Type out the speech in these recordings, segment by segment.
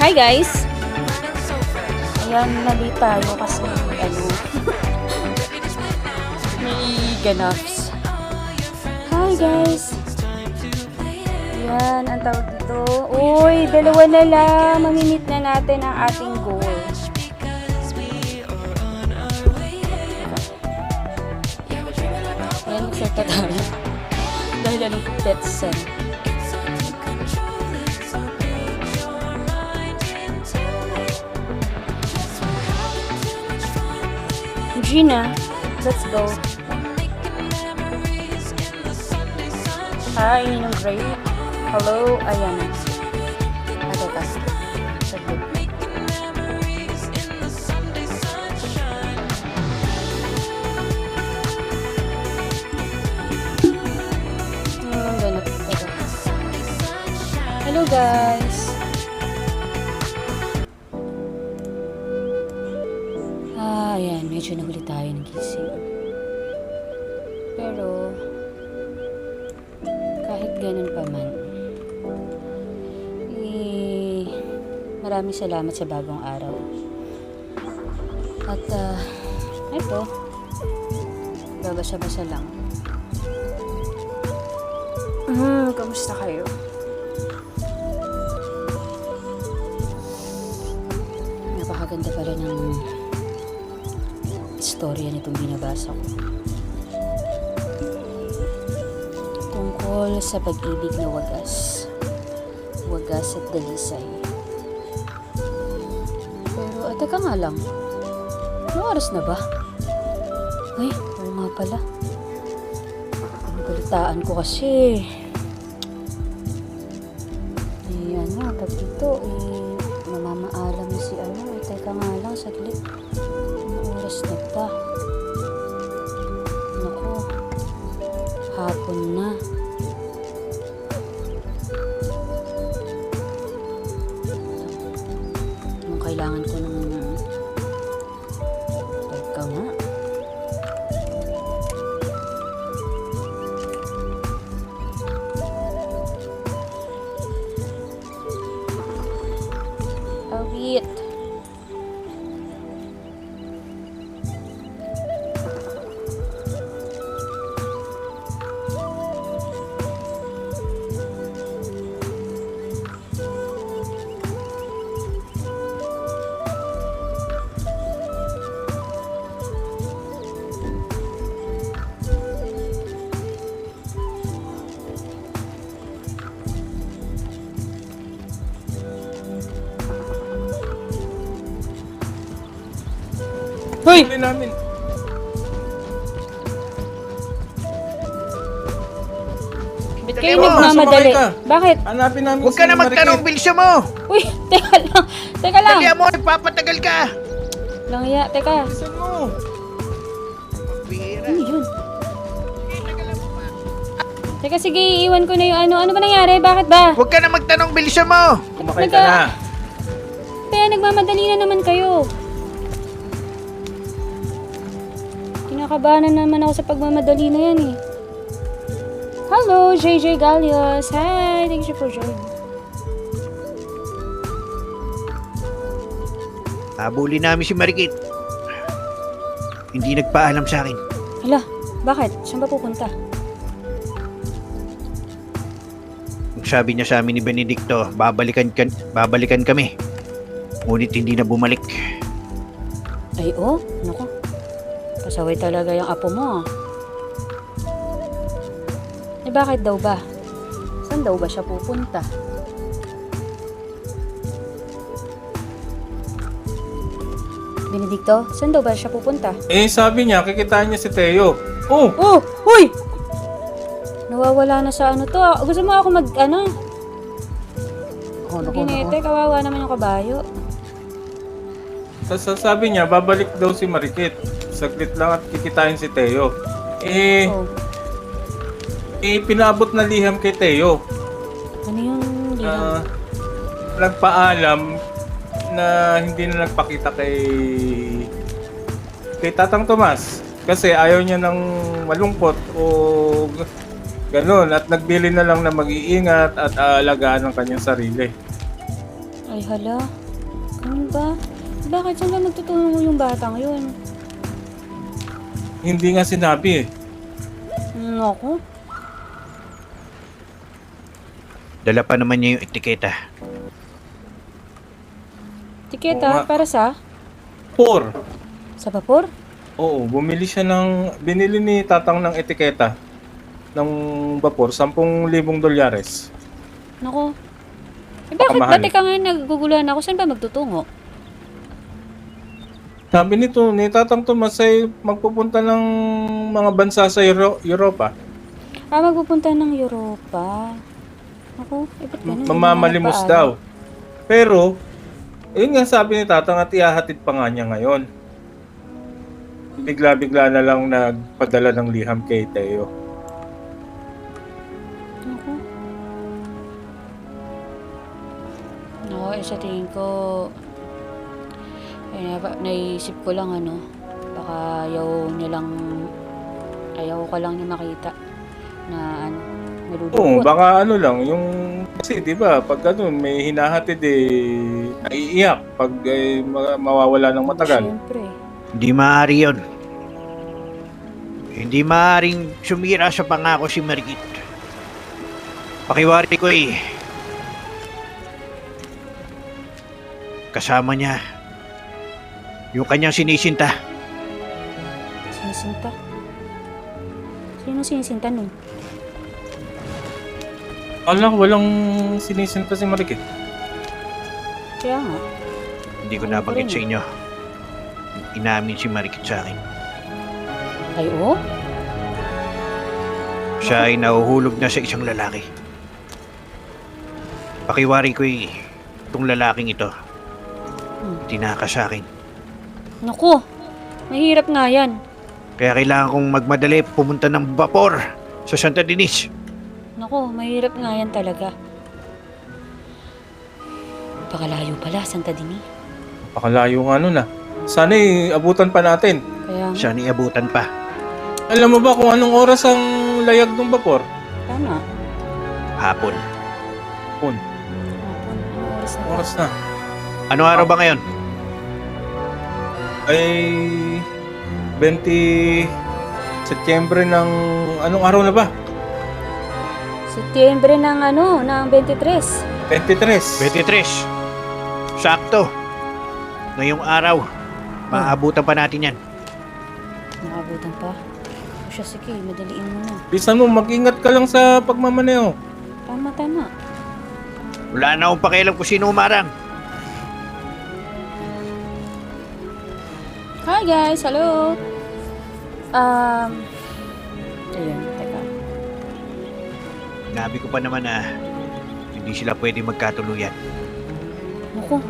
Hi guys! Ayan, mali tayo kasi may ganaps. Hi guys! Ayan, ang tawag dito. Uy, dalawa na lang. Mamimit na natin ang ating goal. Ayan, magseta tayo. Dahil anong petsen. Gina, let's go. Hi, Ninong Gray. Hello, ayan. Teka. Saglit. Ganap. Teka. Hello, guys. Ayan, medyo nahuli tayo ng gising. Pero, kahit ganun pa man, maraming salamat sa bagong araw. At, ito, babasa-basa lang. Kamusta kayo? Napakaganda pala ng istorya nitong binabasa ko. Tungkol sa pag-ibig na wagas. Wagas at dalisay. Pero, teka nga lang. Anong oras na ba? Ay, oo nga pala. Ang balitaan ko kasi. Pag dito, mamamaalam na si teka nga lang, saglit. Anong oras na ba? Naku, hapon na. Anong kailangan ko ng teka nga. Awit. Hoy! Namin. Ba't kayo nagmamadali? Bakit? Hanapin namin Huwag ka na magtanong, bilisya mo! Uy, teka lang. Teka lang. Dali mo, nagpapatagal ka! Langya, teka. Bilisan mo. Bira. Ano yun? Teka, sige, iiwan ko na yung ano ba nangyari? Bakit ba? Huwag ka na magtanong, bilisya mo! Kumakay ka na. Kaya nagmamadali na naman kayo. Kinakabahan na naman ako sa pagmamadali na yan eh. Hello, JJ Galios. Hi, thank you for joining. Habulin namin si Marikit. Hindi nagpaalam sa akin. Hala, bakit? Saan ba pupunta? Sabi niya sa amin ni Benedicto, babalikan kami. Ngunit hindi na bumalik. Ay, naku. Pasaway talaga yung apo mo. Eh, bakit daw ba? Saan daw ba siya pupunta? Benedicto, saan daw ba siya pupunta? Sabi niya, kikitain niya si Teo. Oh! Oh! Uy! Nawawala na sa to. Gusto mo ako Ginete, kawawa naman yung kabayo. Sabi niya, babalik daw si Marikit. Saglit lang at kikitain si Teo. Pinabot na liham kay Teo. Ano yung liham? Nagpaalam na hindi na nagpakita kay Tatang Tomas kasi ayaw niya ng malungkot o ganun at nagbili na lang na mag-iingat at aalagaan ang kanyang sarili. Ay hala. Ganun ba? Bakit saan ba magtutulong yung batang yun? Hindi nga sinabi eh. Ako? Dala pa naman niya yung etiketa. Tiketa Oo nga. para sa? 4. Sa vapor? Oo, binili ni Tatang ng etiketa ng vapor, $10,000. Nako. Eh bakit Kamahal. ba? Teka nga, naguguluhan ako. Saan ba magtutungo? Sabi nito ni Tatang Tomas ay magpupunta ng mga bansa sa Europa. Magpupunta ng Europa. Ako, ba't ganun? Hindi Mamamalimos na daw. nagpaalam. Pero, ayun nga sabi ni Tatang at ihahatid pa nga niya ngayon. Bigla-bigla na lang nagpadala ng liham kay Teo. Ako. Ako, sa tingin ko, naisip ko lang baka ayaw ko lang niya makita na Oo, nalulungkot. baka lang, yung kasi 'di ba, pag may hinahatid naiiyak pag mawawala ng matagal. Siyempre. Hindi maaari yun. Hindi maaaring sumira sa pangako si Margit. Pakiwari ko kasama niya yung kanyang sinisinta. Sinisinta? Sino sinisinta nun? Walang sinisinta si Marikit. Kaya nga. Hindi ko Ano nabanggit pa rin sa inyo. Inamin si Margit sa akin. Ay, oh? Siya ay nahuhulog na sa isang lalaki. Pakiwari ko itong lalaking ito. Tinaka sa akin. Naku, mahirap nga yan. Kaya kailangan kong magmadali pumunta ng vapor sa Santa Dinis. Naku, mahirap nga yan talaga. Pakalayo pala, Santa Dini. Pakalayo nga nun ah. Sana abutan pa natin. Kaya nga, Siya niabutan pa. Alam mo ba kung anong oras ang layag ng vapor? tama. Hapon. Hapon. Hapon, anong oras na ba? Oras na. Ano araw ba ngayon? Ay 20 Setyembre ng anong araw na ba? Setyembre ng ng 23. 23. 23. Sakto. Ngayong araw. Maabutan pa natin yan. Nakabutan pa. O siya, sige, madaliin mo na. Bisan mo, mag-ingat ka lang sa pagmamaneo. Tama, tama. Wala na akong pakialam kung sino umarang. Hi guys, hello. Ayun, teka. Nabi ko pa naman na hindi sila pwede magkatuluyan. Naku,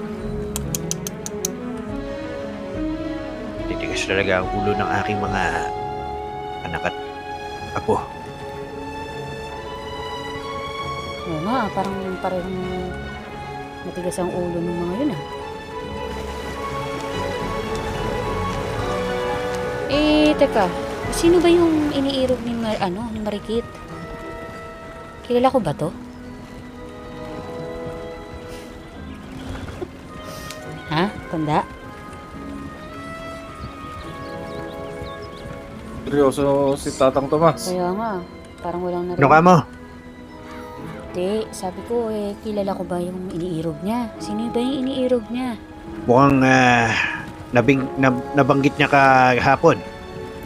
Titigas talaga ang ulo ng aking mga anak at apo. oo nga, parang matigas ang ulo ng mga yun Teka, sino ba yung iniirog ni ni Marikit? Kilala ko ba to? Ha? Tanda? Seryoso si Tatang Tomas. Kaya nga, parang walang Ano ka mo? Hindi, sabi ko kilala ko ba yung iniirog niya? Sino ba yung iniirog niya? Mukhang nabanggit niya kahapon.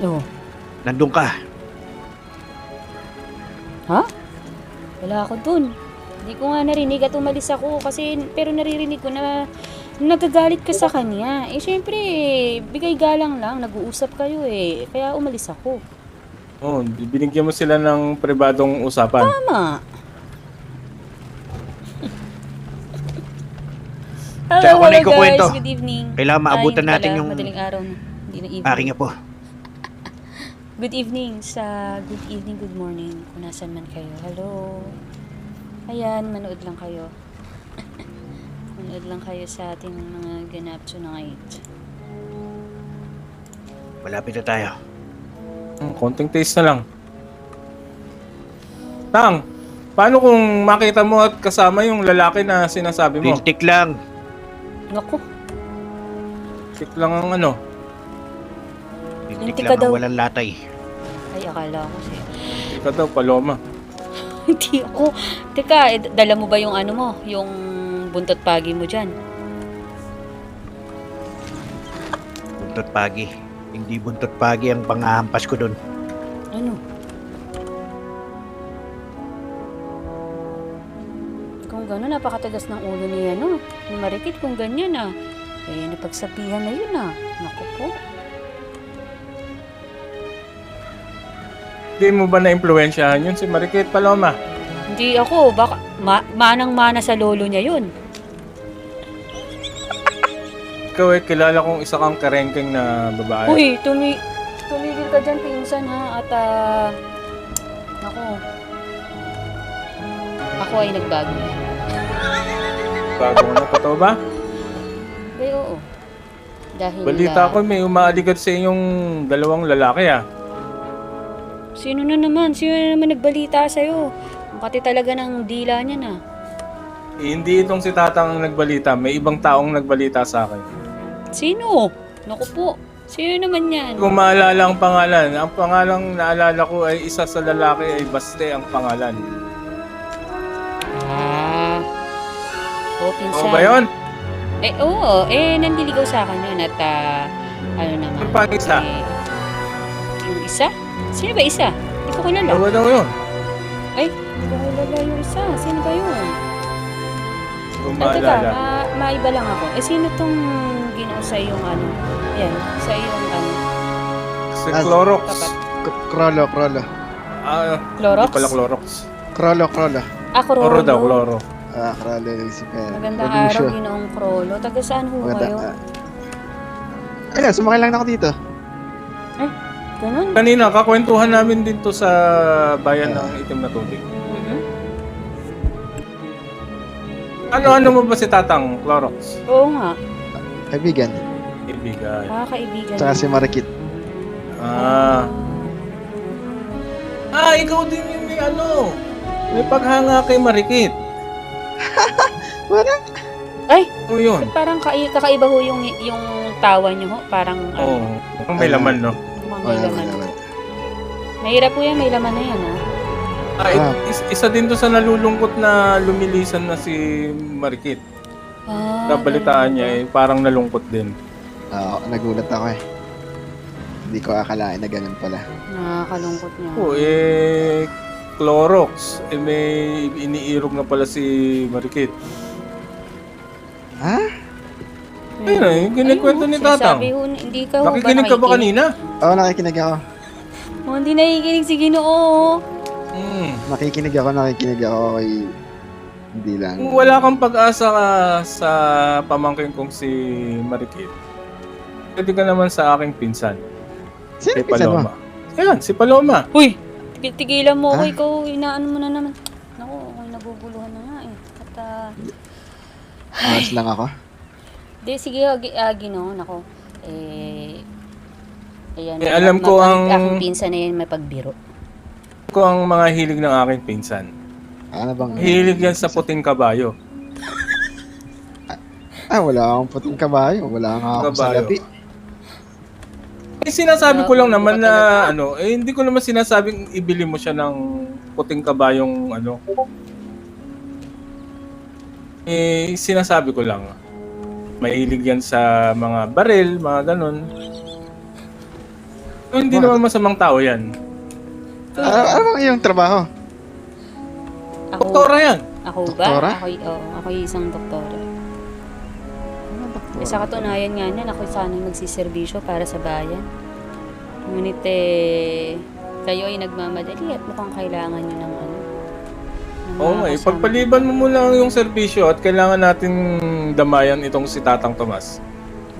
Oo. Nandun ka. Ha? Wala ako dun. Hindi ko nga narinig at umalis ako pero naririnig ko na nagagalit ka sa kanya. Syempre, bigay galang lang. Nag-uusap kayo Kaya umalis ako. Oh, binigyan mo sila ng pribadong usapan. Tama. Tsaka ako na ikukwento. Good evening. Kailangan maabutan Hindi natin pala, yung madaling araw na. Hindi na evening. aking apo. Good evening good evening, good morning. Kung nasan man kayo. Hello. Ayan, manood lang kayo. Manood lang kayo sa ating mga ganap tonight. Malapit na tayo. Konting taste na lang. Tang, Paano kung makita mo at kasama yung lalaki na sinasabi mo? Piltik lang. Naku, Tik lang ang ano. Piltik Piltik ka lang daw. ang walang latay. ay akala ko siya. Ikaw daw, Paloma. Hindi ako. Teka, dala mo ba yung ano mo? Yung buntot pagi mo dyan? Buntot pagi. Hindi buntot pagi ang pangahampas ko doon. Ano? Kung gano'n, napakatagas ng ulo ni ano, ni Marikit kung ganyan ah. Eh, napagsabihan na yun ah. Naku po. Hindi mo ba na-impluensyahan yun si Marikit, Paloma? Hindi ako, baka manang-mana sa lolo niya yun. Ikaw kilala kong isa kang karengkeng na babae. Uy, tumigil ka dyan, pinsan ha. At naku. Ako ay nagbago. Bago na, totoo ba? Eh, oo. Dahil Balita ko may umaaligat sa inyong dalawang lalaki ah. Sino na naman? Sino na naman nagbalita sa'yo? Makati talaga ng dila niya na. Hindi itong si Tatang ang nagbalita, may ibang taong nagbalita sa akin. Sino? Naku po. Sino naman yan? Kung maalala ang pangalang naalala ko ay isa sa lalaki ay Baste ang pangalan. Ah. Oo, pinsan. Oo ba yun? Eh, oo. Eh, nandiligaw sa akin yun at ano naman. Yung pang isa? Eh, yung isa? Sino ba isa? Hindi ko kilala. Dalawa daw yun. Ay, hindi ko kilala yung isa. Sino ba yun? Kung Teka, maalala. maiba lang ako. Eh, sino tong ginoo sa yung ano? Yan, sa yung ano? Si Clorox. Tapat. Krolo. Clorox? Hindi pala Clorox. Krolo. Ah, Crollo. Cloro daw, Cloro. Krolo si Per. Magandang araw, ginoong Crollo. Taga saan ho kayo? Ayun, sumakay lang ako dito. Ganun? Kanina, kakwentuhan namin din to sa bayan ng Itim na Tubig. Mhm. Ano mo ba si Tatang, Clorox? Oo nga. Kaibigan. Ibigan. Kaibigan. Tsaka si Marikit. Ikaw din yung may ano. May paghanga kay Marikit. Wala. Ay, O yun. parang kakaiba ho yung tawa niyo ho. Parang Oo. Mukhang may laman, no? may laman. Mahirap po yan, may laman na yan ha. Isa din to sa nalulungkot na lumilisan na si Marikit. Nabalitaan niya parang nalungkot din. Nagulat ako eh. Hindi ko akalain na ganun pala. Nakakalungkot niya. Clorox. May iniirog na pala si Marikit. Ha? Ayun kinikwento ni Tatang. Sabi ho, hindi ka ho Nakikinig ka ba kanina? Oo, nakikinig ako. Oh, hindi nakikinig si Ginoo. Nakikinig ako kay... Hindi lang. Kung wala kang pag-asa sa pamangkin kong si Marikit, pwede ka naman sa aking pinsan. Sino Si pinsan mo? Paloma. Ayan, si Paloma. Uy, tigilan mo ako, Ha? ikaw, inaano mo na naman. Naku, ako'y naguguluhan na nga eh. At, Ayos lang ako. di, sige, Ginoo, nako. Ayan, alam ko aking pinsan na yan may pagbiro. Ko ang mga hilig ng aking pinsan. Ano bang... Hilig yan sa puting kabayo. Wala akong puting kabayo. Wala nga ako sa Kabayo. lapi. Sinasabi ko lang naman na hindi ko naman sinasabing ibili mo siya ng puting kabayong sinasabi ko lang. Mahilig yan sa mga baril, mga ganun. Hindi naman masamang tao yan. Ano bang iyong trabaho? Ako, Doktora yan. Ako ba? Doktora? Ako isang doktora. Ano doktor? Sa katunayan nga niyan, ako sana magsiservisyo para sa bayan. Ngunit kayo ay nagmamadali at mukhang kailangan nyo ng ng Oo nga, mga kasama. pagpaliban mo muna yung serbisyo at kailangan natin damayan itong si Tatang Tomas.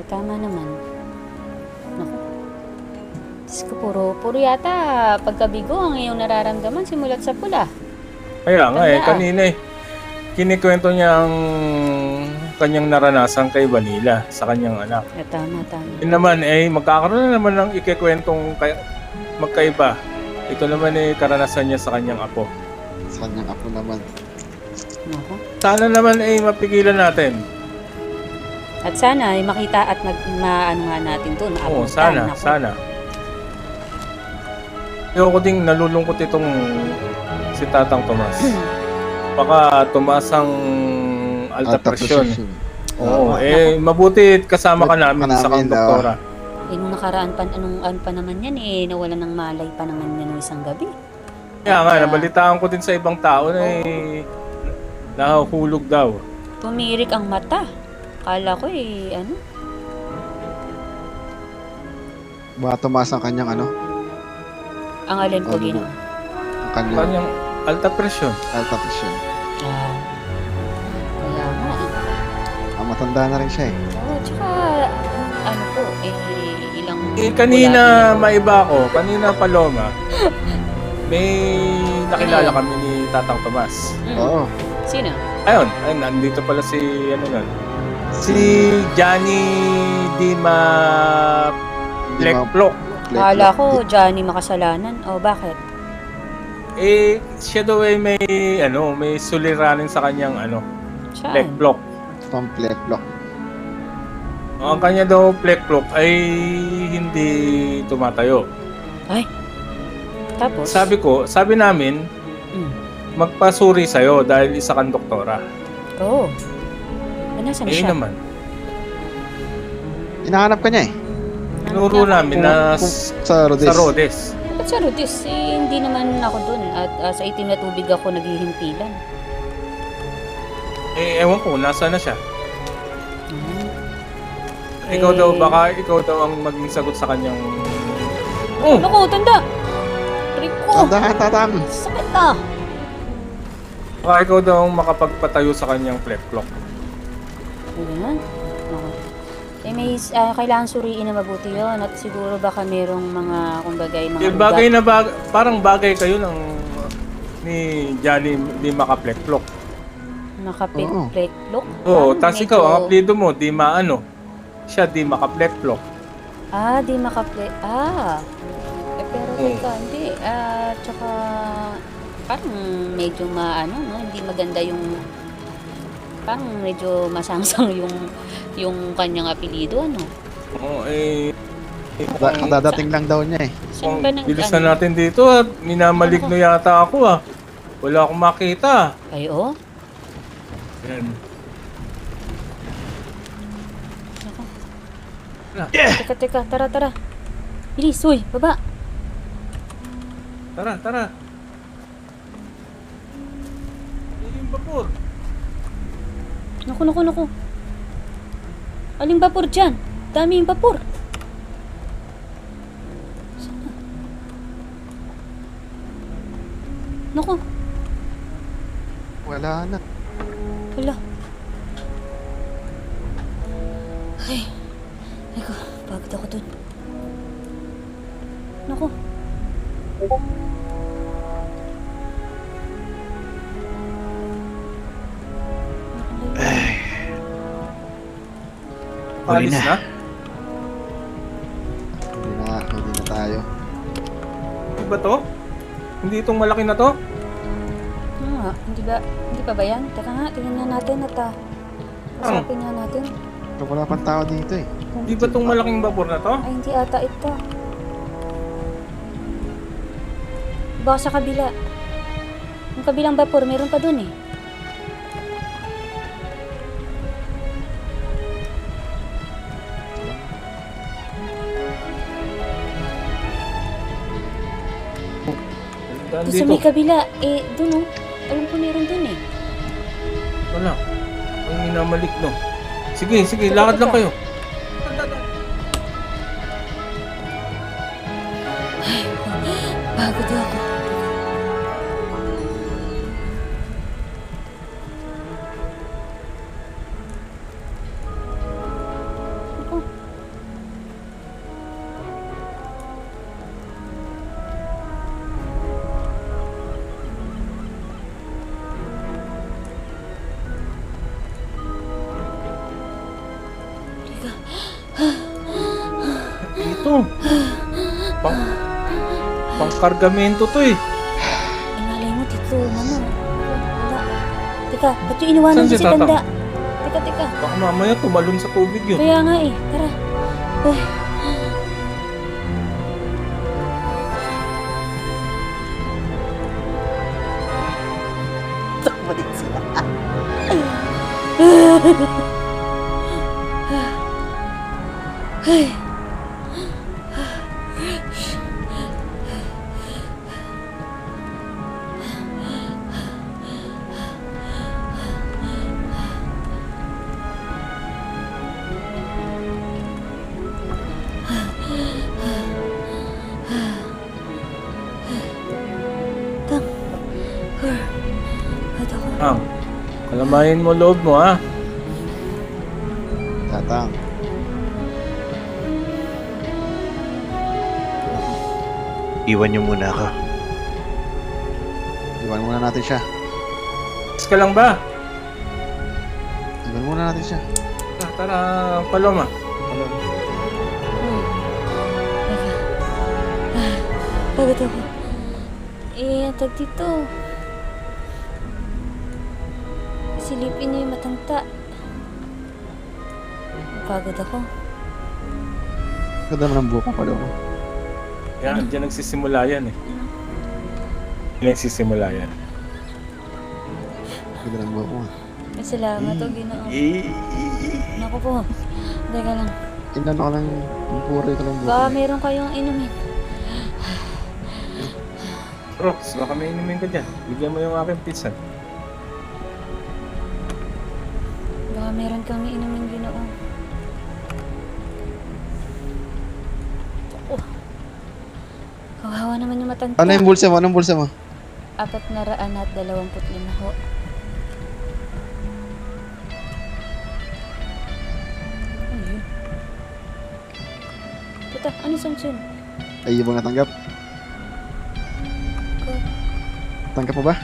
Tama naman. Naku. Diyos ko, puro yata pagkabigo ang iyong nararamdaman simulat sa pula. Kaya nga Tanda. kanina kinikwento niya ang kanyang naranasan kay Vanilla sa kanyang anak. Tama. Yun naman magkakaroon na naman ng ikikwentong magkaiba. Ito naman karanasan niya sa kanyang apo. Sa kanyang apo naman. Nako. Sana naman mapigilan natin. At sana ay makita at maano nga natin to, Oo, naabutan. sana, Nako. sana. Ayoko ding nalulungkot itong si Tatang Tomas. Baka tumaas ang alta presyon. Oo, mabuti kasama ka namin sa Namin, konduktora. Eh, nung nakaraan pa, ano pa naman yan eh, nawala ng malay pa naman yan nung isang gabi. Kaya nga, nabalitaan ko din sa ibang tao na nahuhulog daw. Tumirik ang mata. Kala ko eh, ano? Baka tumaas ang kanyang ano? Ang alin po Ano? ginawa. Ang kanyang Kanyang alta presyon. alta presyon. Ah. Kaya nga eh. Matanda na rin siya eh. Oo, tsaka, ano po, ilang... Kanina maiba ko, kanina Paloma, may nakilala kami ni Tatang Tomas. Oo. Sino? Ayun, nandito pala si, si Johnny Dima Plekplok. Kala ko, Johnny makasalanan. O, bakit? Siya daw ay may suliranin sa kanyang Saan? Plekplok. Plek-plok. Ang kanya daw Plekplok ay hindi tumatayo. Ay. Tapos? Sabi namin, magpasuri sa'yo dahil isa kang doktora. Oo. Nasaan siya? Naman. Hinahanap ka niya eh. Tinuro namin na Sa Rhodes. sa Rhodes. Ba't sa Rhodes? Hindi naman ako dun. At sa itim na tubig ako naghihimpilan. Ewan ko, nasa na siya. Eh, Baka ikaw daw ang maging sagot sa kanyang... Oh! Naku, tanda! Trip ko! Tandahan, tatang. Sakit na! Baka ikaw daw ang makapagpatayo sa kanyang plek-plok. Ganyan? Okay. May kailangan suriin na mabuti yon at siguro baka merong mga, kumbaga, mga Bagay na parang bagay kayo ng ni Johnny di makaplek-plok. nakapit-plek-look. Oo, tas ikaw, ang apelido mo, di maano. Siya di makaplek-plok. Di makaplek. Pero teka, hindi. Tsaka, parang medyo no? Hindi maganda yung, parang medyo masangsang yung kanyang apelido, ano? Oo, Dadating lang daw niya eh. Saan ba nang, bilisan natin dito at minamaligno yata ako Wala akong makita. Ay, oh? Yan. Teka, tara. Bilis, uy, baba. Tara. Yung vapor. Naku. Aling vapor dyan? Dami yung vapor. Saan? Naku, Wala na. wala. Ay, ko, pagod ako dun. Naku. Huli Alis na. na? Hindi na tayo. Ano ba to? Hindi itong malaki na to? Hindi pa ba yan? Teka nga, tingnan natin at kasapin nga natin. Pero wala pang tao dito eh. Hindi ba itong malaking vapor na to? Ay, hindi ata ito. Baka sa kabila. Yung kabilang vapor, meron pa dun eh. Doon sa may Dito. kabila, dun oh. Alam ko meron dun eh. Wala. Ang minamaligno. Sige, lakad lang kayo. Pagod ako. Ako. Ito. Pangkargamento to eh. Malay mo, dito naman. Teka, ba't yung iniwanan Saan mo si si Tatang? Tanda? Teka. Baka mamaya tumalon sa tubig yun. Kaya nga eh. Tara. Uy. Balik sila. Ay. Tang. Ba't ako? Tang, kalamayin mo loob mo ha. Tatang. Iwan niyo muna ako. Iwan muna natin siya. Is ka lang ba? Iwan muna natin siya. Tara, Paloma. Uy. Teka. Pagod ako. Ang tag dito. Silipin niyo yung matangta. Pagod ako. Ganda naman ang buhok mo pala mo. Yan, dyan nagsisimula yan eh. Yan nagsisimula yan. Ganda ng buhok mo. Ay, salamat o Ginoo. Naku po. Teka lang. Inano ka lang, puro ka lang buhok. Baka meron kayong inumin. Rox, baka may inumin ka dyan. Bigyan mo yung aking pizza. Baka meron kang inumin Ginoo. Oh. Kawawa naman yung matanda. Ano yung bulsa mo? Anong bulsa mo? 425 ho. Ayun. Puta, ano Samson? Ay, yung bang natanggap? Tanggap mo ba?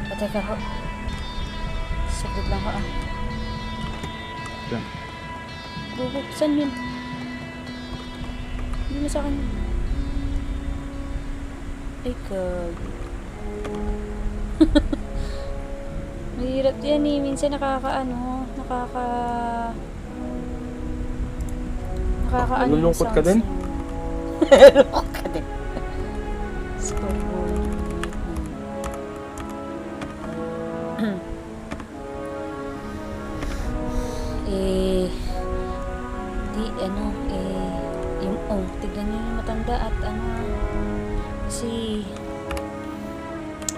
Pateka ho. Saglit lang ho ah. Yan. Bubo, saan yun? Hindi mo sa akin yun. Ay, kag. Mahirap yan eh. Minsan nakakaano, nakakaano yung Nalulungkot ka sounds din? niya. Nalulungkot ka din. Scoreboard. Tignan niyo yung matanda at kasi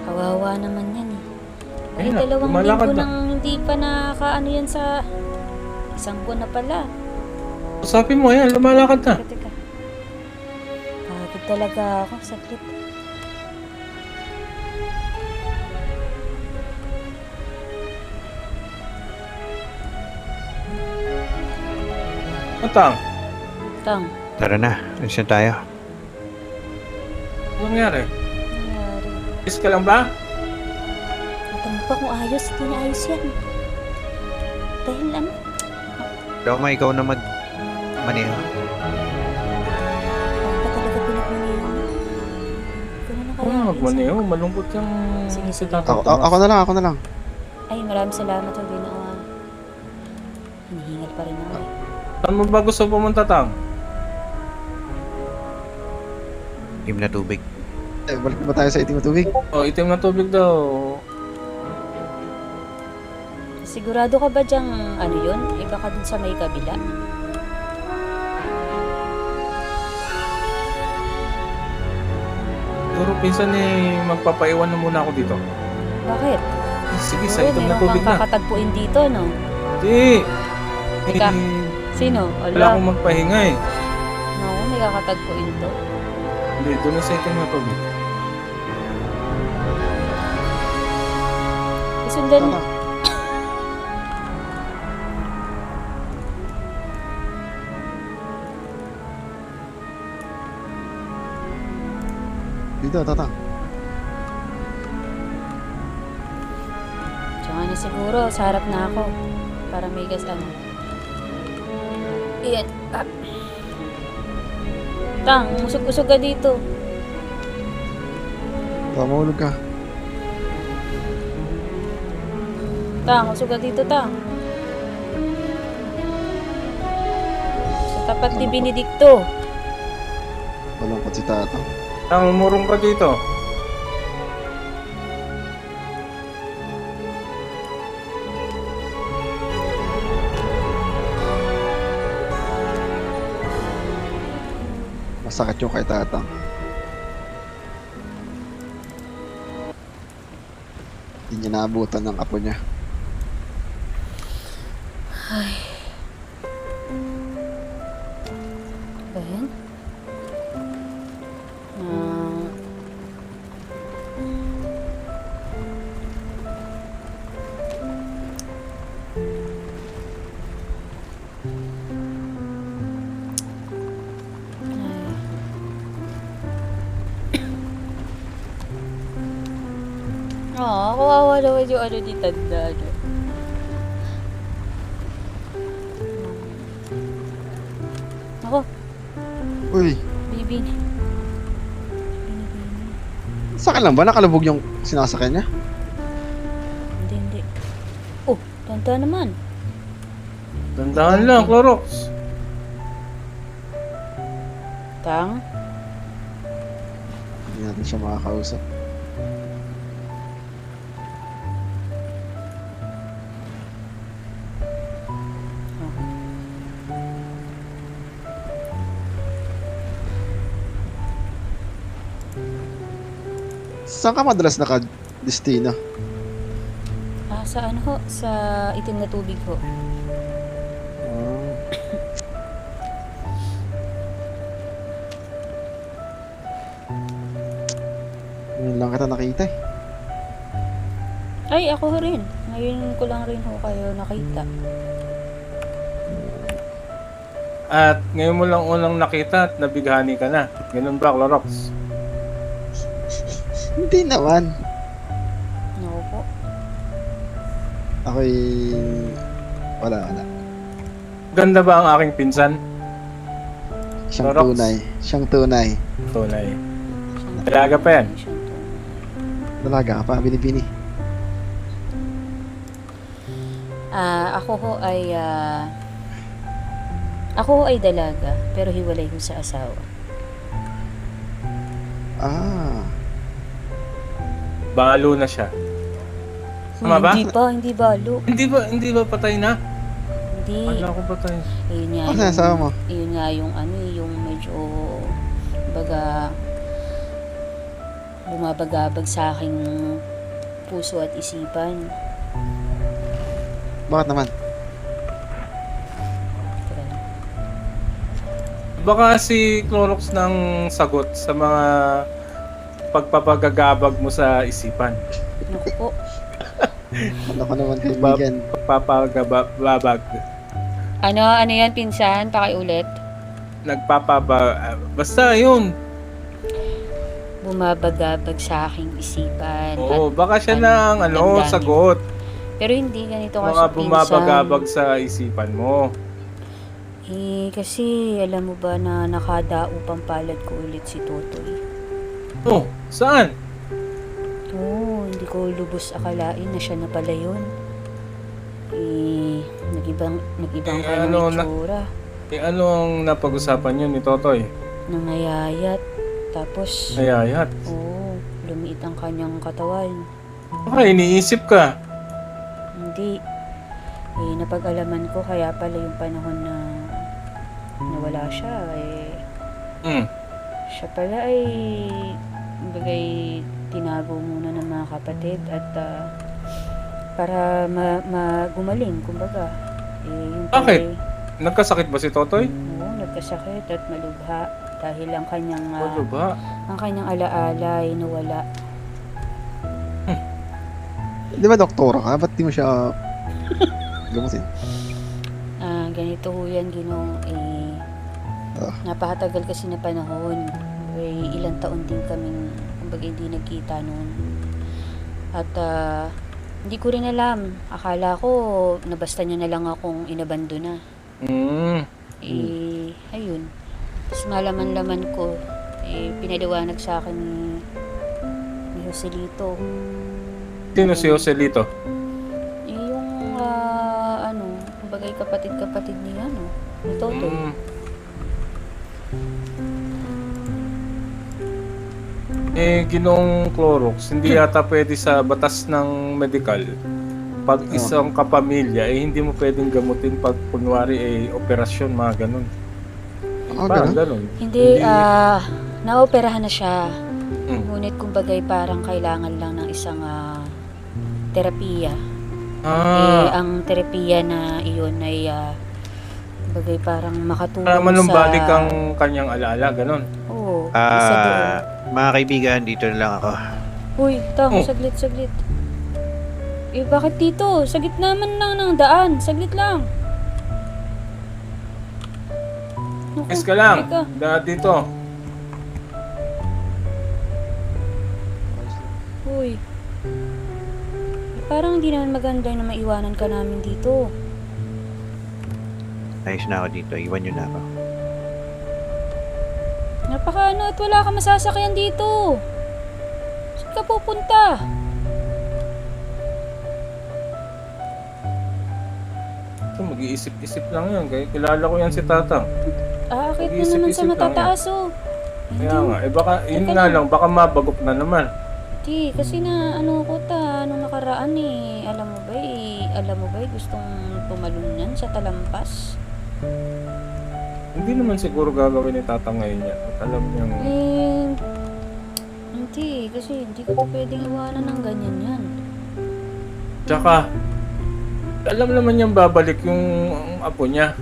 kawawa naman yan eh. Ay, Ayun na, 2 lumalakad linggo na. nang hindi pa nakakaano yan sa 1 buwan na pala. Usapin mo yan, lumalakad na. Teka. Pagod talaga ako, sakit. Matang, Tang, Tara na, alis na tayo. anong nangyari? nangyari. Is ka lang ba? Natanong pa kung ayos, hindi na ayos yan. Dahil ano? Roma, ikaw na maneho. Bakit pa talaga pinagmanihan? Ganun na Oo, kaya. magmaneho. Malungkot yung Sige, si sige. Tatang Ako na lang, ako na lang. Ay, maraming salamat ho, Ginoo. Hinihingal pa rin ako eh. Saan mo ba gusto pumunta, Tang? Team na tubig. Eh, balik ba tayo sa itim na tubig? Oh, itim na tubig daw. Sigurado ka ba dyang ano yun? Iba ka dun sa may kabila? Siguro pinsan eh, magpapaiwan na muna ako dito. Bakit? Sige, sa Oo, itim na meron tubig kang na. kakatagpuin dito, no? Hindi. Teka. Eh, Sino? wala Ala. akong magpahinga eh. No, may kakatagpuin to. Hindi, doon na sa itim na tubig. Isundan mo. Tata. Dito, tatang. Tsaka na siguro, sa harap na ako. Para may gas ano. Iyan. Ah. Tang, usog-usog ka dito. Baka mahulog ka. Tang, usog ka dito, Tang. Sa tapat ni Benedicto. Malungkot si Tatang. Ang murong ka dito. Masakit yung kay Tatang. Hindi niya naabutan ng apo niya. Ba yan? Ah, kawawa naman yung ano ni Tanda. Ano. Ako, Uy, baby. sa akin lang ba? Nakalubog yung sinasakyan niya? Hindi, hindi. Oh, Tanda naman. Tandaan lang, Clorox. Tang, Hindi natin siya makakausap. Saan ka madalas naka-destino? sa ano ho? Sa itim na tubig ho. Ngayon lang kita nakita eh. Ay, ako ho rin. Ngayon ko lang rin ho kayo nakita. At ngayon mo lang unang nakita at nabighani ka na. Ganun ba, Clorox? Hindi naman. Naku po. Ako'y... Wala. Ganda ba ang aking pinsan? Siyang Clorox. tunay. Siyang tunay. Tunay. Dalaga pa yan. Dalaga ka pa, binibini. Ako ho ay dalaga, pero hiwalay ho sa asawa. Ah. Balo na siya. Tama ba? Hindi balo. Hindi ba patay na? Hindi. Wala ko patay. Ayun nga, Ano asawa mo? Yun nga yung ano, yung medyo baga bumabagabag sa aking puso at isipan. Bakit naman? Baka si Clorox ng sagot sa mga pagpapagagabag mo sa isipan. Naku po. Ano ka naman kaibigan? Pagpapagabag. Ano yan, pinsan? Pakiulit. Basta yun. Bumabagabag sa aking isipan. Oo, at baka siya na ang damdamin. sagot. Pero hindi ganito kasi, Mga pinsan. bumabagabag sa isipan mo. Kasi alam mo ba na nakadao pang palad ko ulit si Totoy. Oh, saan? Hindi ko lubos akalain na siya na pala yun. Nag-ibang kanyang ano na- itsura. Ano ang napag-usapan yun ni Totoy? Nangayayat. Tapos, Nayayat. lumiit ang kanyang katawan. Baka iniisip ka. Hindi. Napag-alaman ko kaya pala yung panahon na nawala siya, siya pala ay bagay tinago muna ng mga kapatid at para gumaling, kumbaga. Yung pala Bakit? Nagkasakit ba si Totoy? nagkasakit at malubha dahil ang kanyang Ano ba? alaala ay nawala. Di ba doktora ka? Ba't di mo siya gamutin? Ganito ho yan, Ginong. Napakatagal kasi na panahon. Ilang taon din kaming kumbaga hindi nagkita noon. At hindi ko rin alam. Akala ko nabasta niya na lang akong inabando na. Ayun. Tapos malaman-laman ko, pinaliwanag sa akin ni Joselito. Sino si Joselito? Yung bagay kapatid-kapatid ni ano, ni Totoy. Ginoong Clorox, hindi yata pwede sa batas ng medical. Pag isang kapamilya, hindi mo pwedeng gamutin pag kunwari operasyon, mga ganun. Parang ganun. Hindi, naoperahan na siya. Mm. Ngunit kumbagay parang kailangan lang ng isang terapiya. Ang terapiya na iyon ay kumbagay parang makatulong Para manumbalik sa... ang kanyang alaala, ganun. Oo, isa doon. Mga kaibigan, dito na lang ako. Uy, saglit. Bakit dito? Sa gitna man lang ng daan. Saglit lang. Naku, Yes ka lang. teka. Dito. Uy. Parang hindi naman maganda na maiwanan ka namin dito. Ayos na ako dito. Iwan nyo na ako. Napaka at wala ka masasakyan dito. Saan ka pupunta? Mag-iisip-isip lang yan. Kaya kilala ko yan si Tatang. Aakit na naman sa Mag-iisip-isip lang matataas oh. Kaya nga, baka, yun nga lang, baka mabagok na naman. Di, kasi na ano ko nung nakaraan alam mo ba gustong tumalon yan sa talampas? Hindi naman siguro gagawin ni Tatang ngayon yan. At alam niyang, Hindi, kasi hindi ko pa pwedeng iwanan ng ganyan yan. tsaka, alam naman niyang babalik yung apo niya.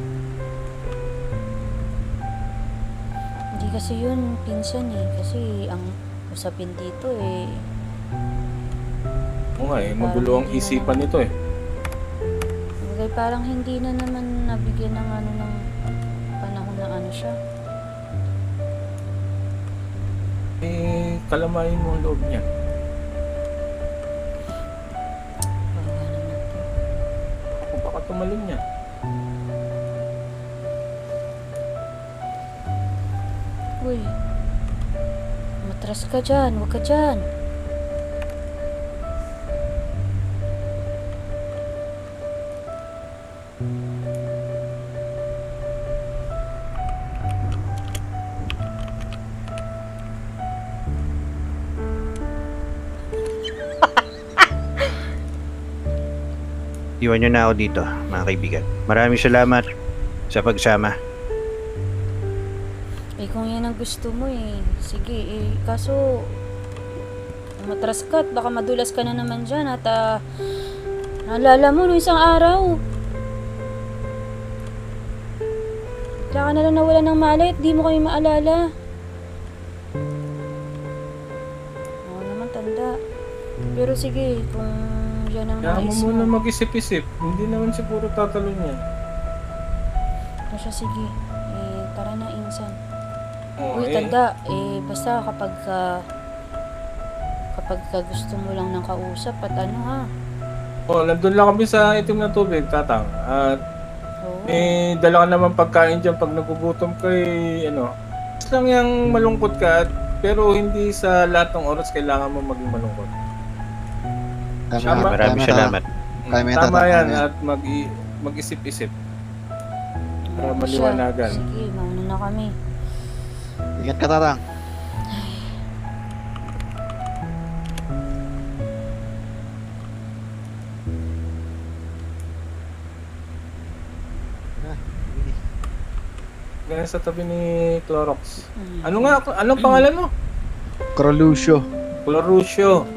Hindi kasi yun pinsan kasi ang usapin dito Oo nga magulo ang isipan nito Bagay parang hindi na naman nabigyan ng ng panahon na siya. Kalamayin mo ang loob niya. Bawa naman to. Ako baka tumalon niya. Uy, matras ka dyan, huwag ka dyan. Iwan nyo na ako dito, mga kaibigan. Maraming salamat sa pagsama. Kung yan ang gusto mo sige kaso matras ka at baka madulas ka na naman dyan at naalala mo nung isang araw bigla ka na lang nawala ng malay at di mo kami maalala. Oo naman tanda, pero sige kung yan ang Kaya mo nais muna mo mag-isip-isip. Hindi naman siguro tatalon yan. o siya sige tara na insan. Oo, Uy, tanda, basta kapag ka gusto mo lang ng kausap at nandun lang kami sa itim na tubig, Tatang. At Oo. dala ka naman pagkain dyan pag nagugutom ka Gusto lang yung malungkot ka, pero hindi sa lahat ng oras kailangan mo maging malungkot. Maraming salamat. Tama yan at mag-isip-isip. Para Ano maliwanagan. siya? Sige, mauna na kami. Ingat ka, Tatang. Ganyan sa tabi ni Clorox. Mm. Anong pangalan mo? Crolucio. Clorusio.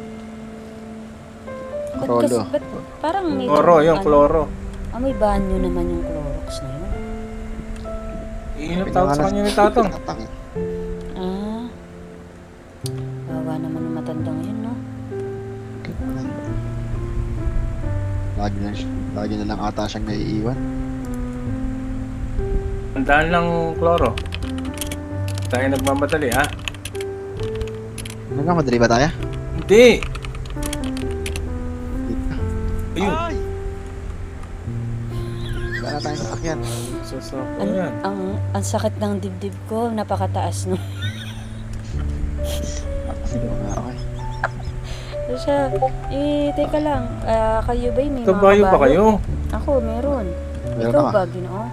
Ba't parang may Cloro, yung Cloro. may banyo naman yung Clorox na yun. Iinap tawag sa kanya ni Tatang. Tatang. Bawa naman ng matandang yun, no? Lagi na lang ata siyang naiiwan. Tandaan lang, Cloro. Tayo nagmamadali, ha? Nagmamadali ba tayo? Hindi! Ayun. Wala na tayong sasakyan. Ayan. Ang sakit ng dibdib ko, napakataas, no? Okay. So siya, teka lang, kayo ba'y may mga Kabayo pa kayo? Ako, meron. Meron Ikaw ako. ba, Ginoo?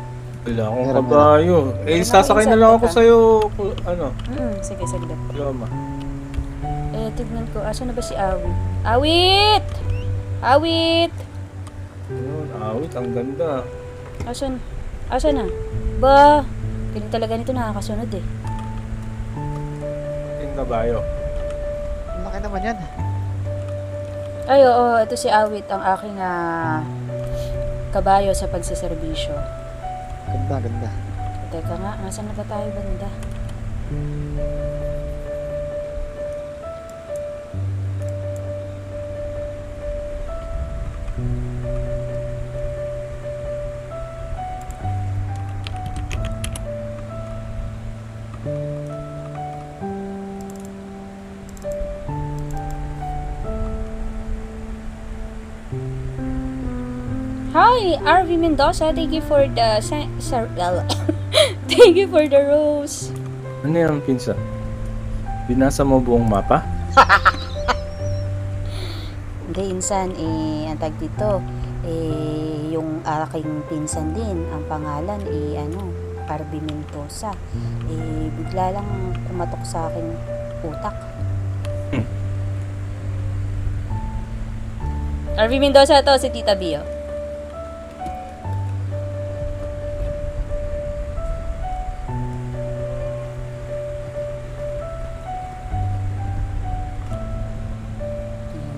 Wala akong Meron, kabayo. Eh, Meron sasakay ako, na lang ako insan, sa'yo. Ano? Sige, saglit. Loma. Eh, tignan ko. Asan na ba si Awit? Awit! Awit! Yun, awit. Ang ganda. Asan? Asan na? Ba? Galing talaga nito nakakasunod eh. Yung kabayo. Ang laki naman yan. Ay, oo. Ito si Awit, ang aking kabayo sa pagsiservisyo. Ganda, ganda. Teka nga, nasan na ba tayo banda? Hi, RV Mendoza. Thank you for the thank you for the rose. Ano yan, pinsa? Binasa mo buong mapa? Hindi, insan, ang tag dito, yung aking pinsan din, ang pangalan, RV Mendoza. Bigla lang kumatok sa akin utak. RV Mendoza to, si Tita Bio.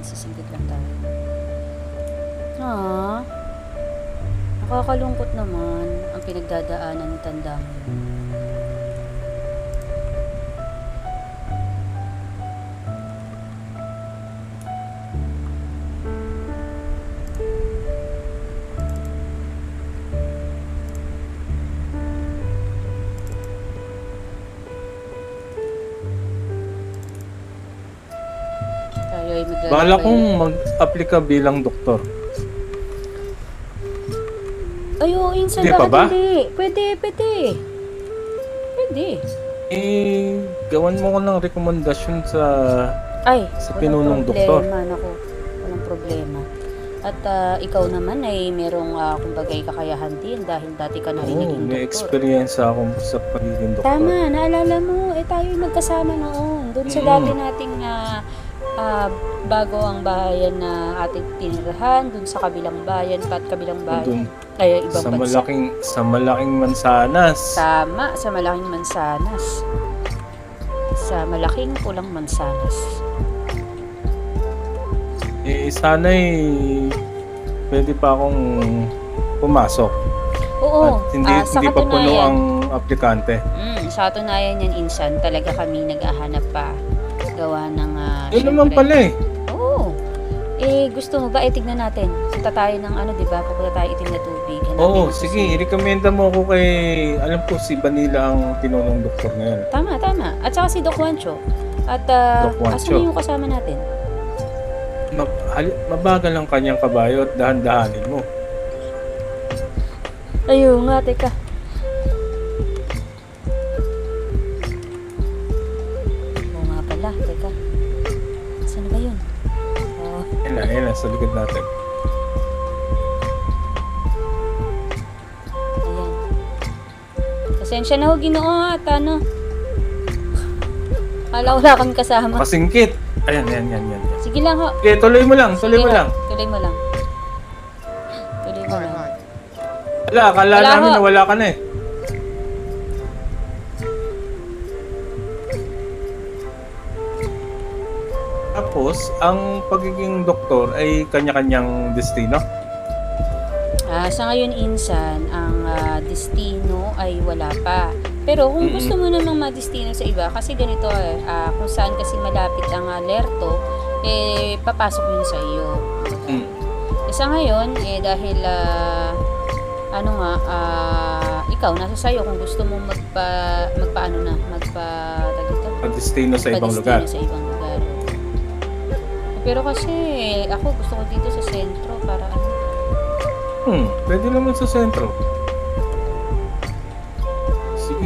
Sisingkit lang tayo. Nakakalungkot naman ang pinagdadaanan ni Tandang. Tayo ay maglalakay. Bala kong mag-aplika bilang doktor. Ay, oo, insan, Hindi pa bakit ba? hindi? Pwede. Pwede. Eh, gawan mo ko ng rekomendasyon sa Ay, Sa walang pinunong doktor. problema, naku. Walang problema. At ikaw naman ay merong kumbagay kakayahan din dahil dati ka na rin Oo, naging may doktor. experience ako sa pagiging doktor. Tama, naalala mo, tayo magkasama noon. Doon sa dati nating bago ang bayan na ating tinirahan, doon sa kabilang bayan, kabilang bayan. Doon, Ay, ibang sa bansa. malaking mansanas. Tama, sa malaking mansanas. Sa malaking pulang mansanas. Eh, sana'y pwede pa akong pumasok. Oo, At hindi sa pa puno katunayan, ang aplikante. sa katunayan yan, insan, talaga kami naghahanap pa gawa ng Yun naman syempre. pala eh. Oo. Gusto mo ba? Tignan natin. Punta tayo ng di ba? Pupunta tayo itim na tubig. Hanapin Oo, mo sige, i-recommenda mo ako kay, alam ko si Vanilla ang tinulong doktor ngayon. Tama. At saka si Doc Juancho. At Doc Juancho. asan na yung kasama natin? Mabagal ang kanyang kabayo at dahan-dahanin mo. Ayun nga, teka. Oo nga pala, teka. Saan ba yun? Oh, Yan na, sa likod natin. ayan. Pasensya na ho, Ginoo, at Kala ko wala kang kasama. Pasingkit! Ayan. Sige lang ho. Okay, tuloy mo lang. Tuloy mo lang. Wala, akala Wala namin ho. na wala ka na eh. Tapos, ang pagiging doktor ay kanya-kanyang destino. Sa ngayon, insan, ang destino ay wala pa. Pero kung gusto mo namang madestino sa iba, kasi ganito kung saan kasi malapit ang alerto, papasok yun sa iyo. Sa ngayon, dahil ikaw, nasa sayo kung gusto mo Destino sa ibang lugar. sa ibang lugar. Pero kasi, ako gusto ko dito sa sentro para Pwede naman sa sentro.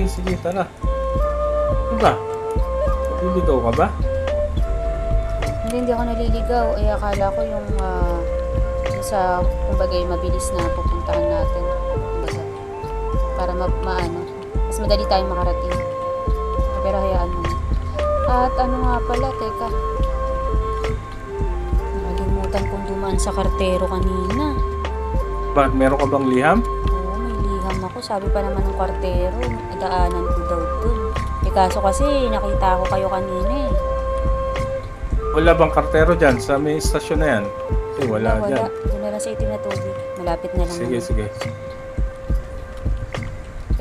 Sige, tara. Ano ba? Naliligaw ka ba? Hindi ako naliligaw. Akala ko yung sa, kumbagay, mabilis na pupuntahan natin. para maano, mas madali tayong makarating. Pero hayaan mo na. At ano nga pala, teka. Nakalimutan kong dumaan sa kartero kanina. Bakit? Meron ka bang liham? Oo, may liham ako. Sabi pa naman ng kartero, daanan ko daw dun. Kaso kasi nakita ko kayo kanina eh. Wala bang kartero dyan sa may istasyon na yan? Wala dyan. Doon na lang sa itim na tubig. Malapit na lang. Sige, naman. sige.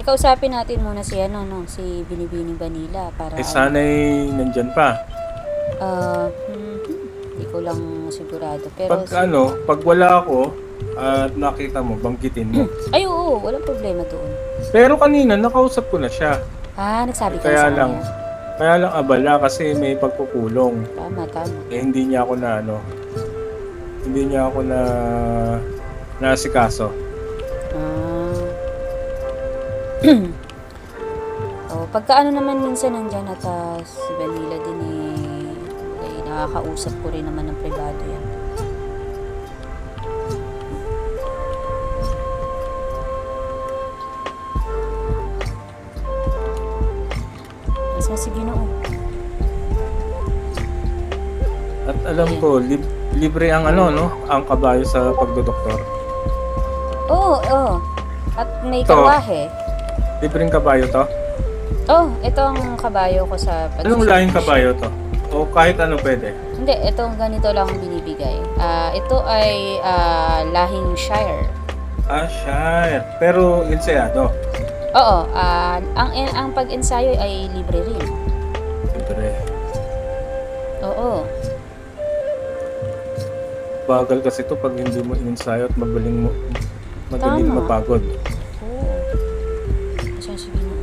Ikausapin natin muna si si Binibining Vanilla para Sana'y nandyan pa. hindi ko lang sigurado. Pero Pag wala ako at nakita mo, banggitin mo. ay oo, walang problema doon. Pero kanina, nakausap ko na siya. Nagsabi ka Kaya sa lang, kanya. kaya lang abala kasi may pagkukulong. Tama. Hindi niya ako hindi niya ako naasikaso. Pagka naman minsan nandyan at si Vanilla din ay nakakausap ko rin naman ng privado yan. Mas sige no. At alam ko, libre ang ang kabayo sa pagdodoktor. Oo. At may Ito. karwahe. Libreng kabayo to? Ito ang kabayo ko sa Anong lahing kabayo to? O kahit ano pwede? Hindi, itong ganito lang ang binibigay. Ito ay lahing Shire. Shire. Pero ensayado. Oo, ang pag-ensayo ay libre rin. Libre. Oo. Bagal kasi to pag hindi mo inensayo at madaling Tama. mapagod. Oo. Sige na.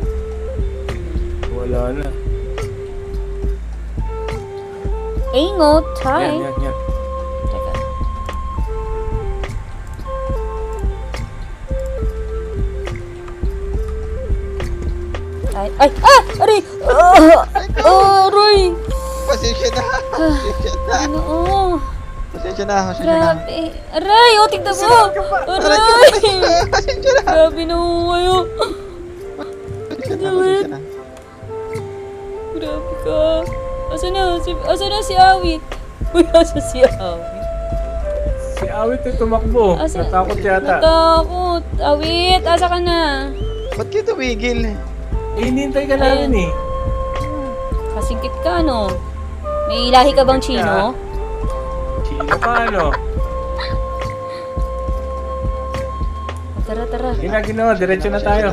Wala na. Ingot, hi. Yan. Teka. Ay! Aray! Aray! Pasensya na. Ano? Pasensya na. Grabe. Aray! Tignan mo! Aray! Grabe na ho kayo. Pasensya na. Grabe ka. Asa na si Awit? Uy, asa si Awit? Si Awit ay tumakbo. Natakot yata. Natakot. Awit, asa ka na? Ba't kayo tumigil? Hinihintay ka namin eh. Kasingkit ka, no? May ilahi ka bang Chino? Chino pa Tara. Ginawa, diretso na tayo.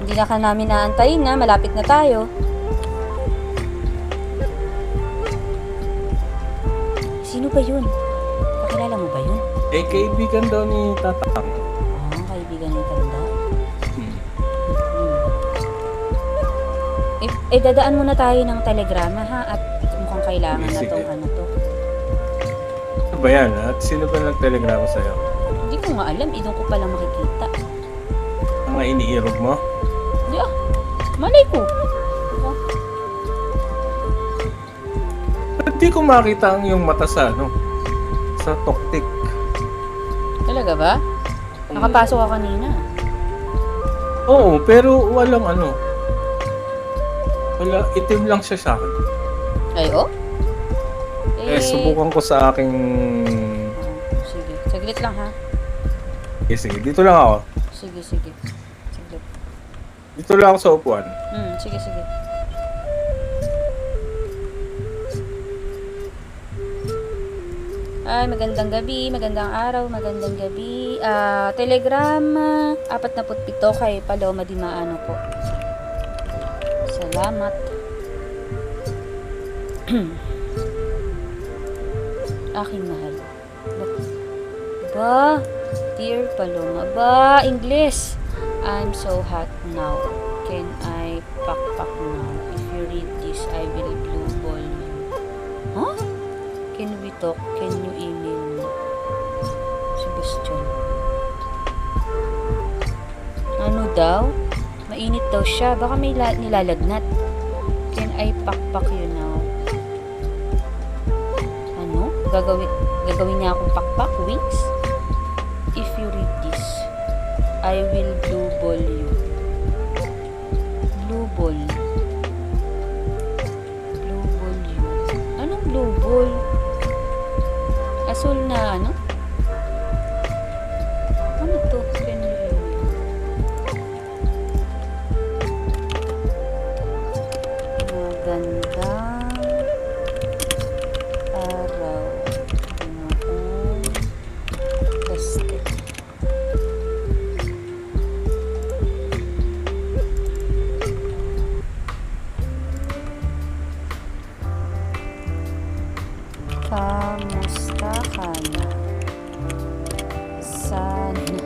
Hindi na ka namin naantayin na. Malapit na tayo. Sino ba yun? Kakilala mo ba yun? Kaibigan daw ni Tatang. Kaibigan ng tanda. Dadaan muna tayo ng telegrama ha at mukhang kailangan na Sige. tong to. Ano ba yan? At sino ba nag-telegrama sa'yo? Hindi ko nga alam, doon ko palang makikita. Ang iniirog mo? Hindi malay ko. Ba't di ko makita ang iyong mata sa sa toktik? Talaga ba? Nakapasok ka kanina. Oo, pero walang wala, itim lang siya sa akin. Ay, oh? Subukan ko sa aking... Sige, saglit lang ha. Sige, dito lang ako. Sige. Saglit. Dito lang ako sa upuan. Sige. Ay, magandang gabi, magandang araw, magandang gabi. Telegrama, 47 kay Paloma Di Maano po. Salamat. Aking mahal. Ba, dear Paloma. Ba, English. I'm so hot now. Can I pak now? If you read this, I will blue ball you. Huh? Can we talk? Can you email me? Sebastian. Ano daw? Mainit daw siya. Baka may nilalagnat. Can I pakpak you now? Ano? Gagawin niya akong pakpak? Wings? If you read this, I will blue ball you. Magandang araw, Ginoong Este. Kamusta ka na? Sana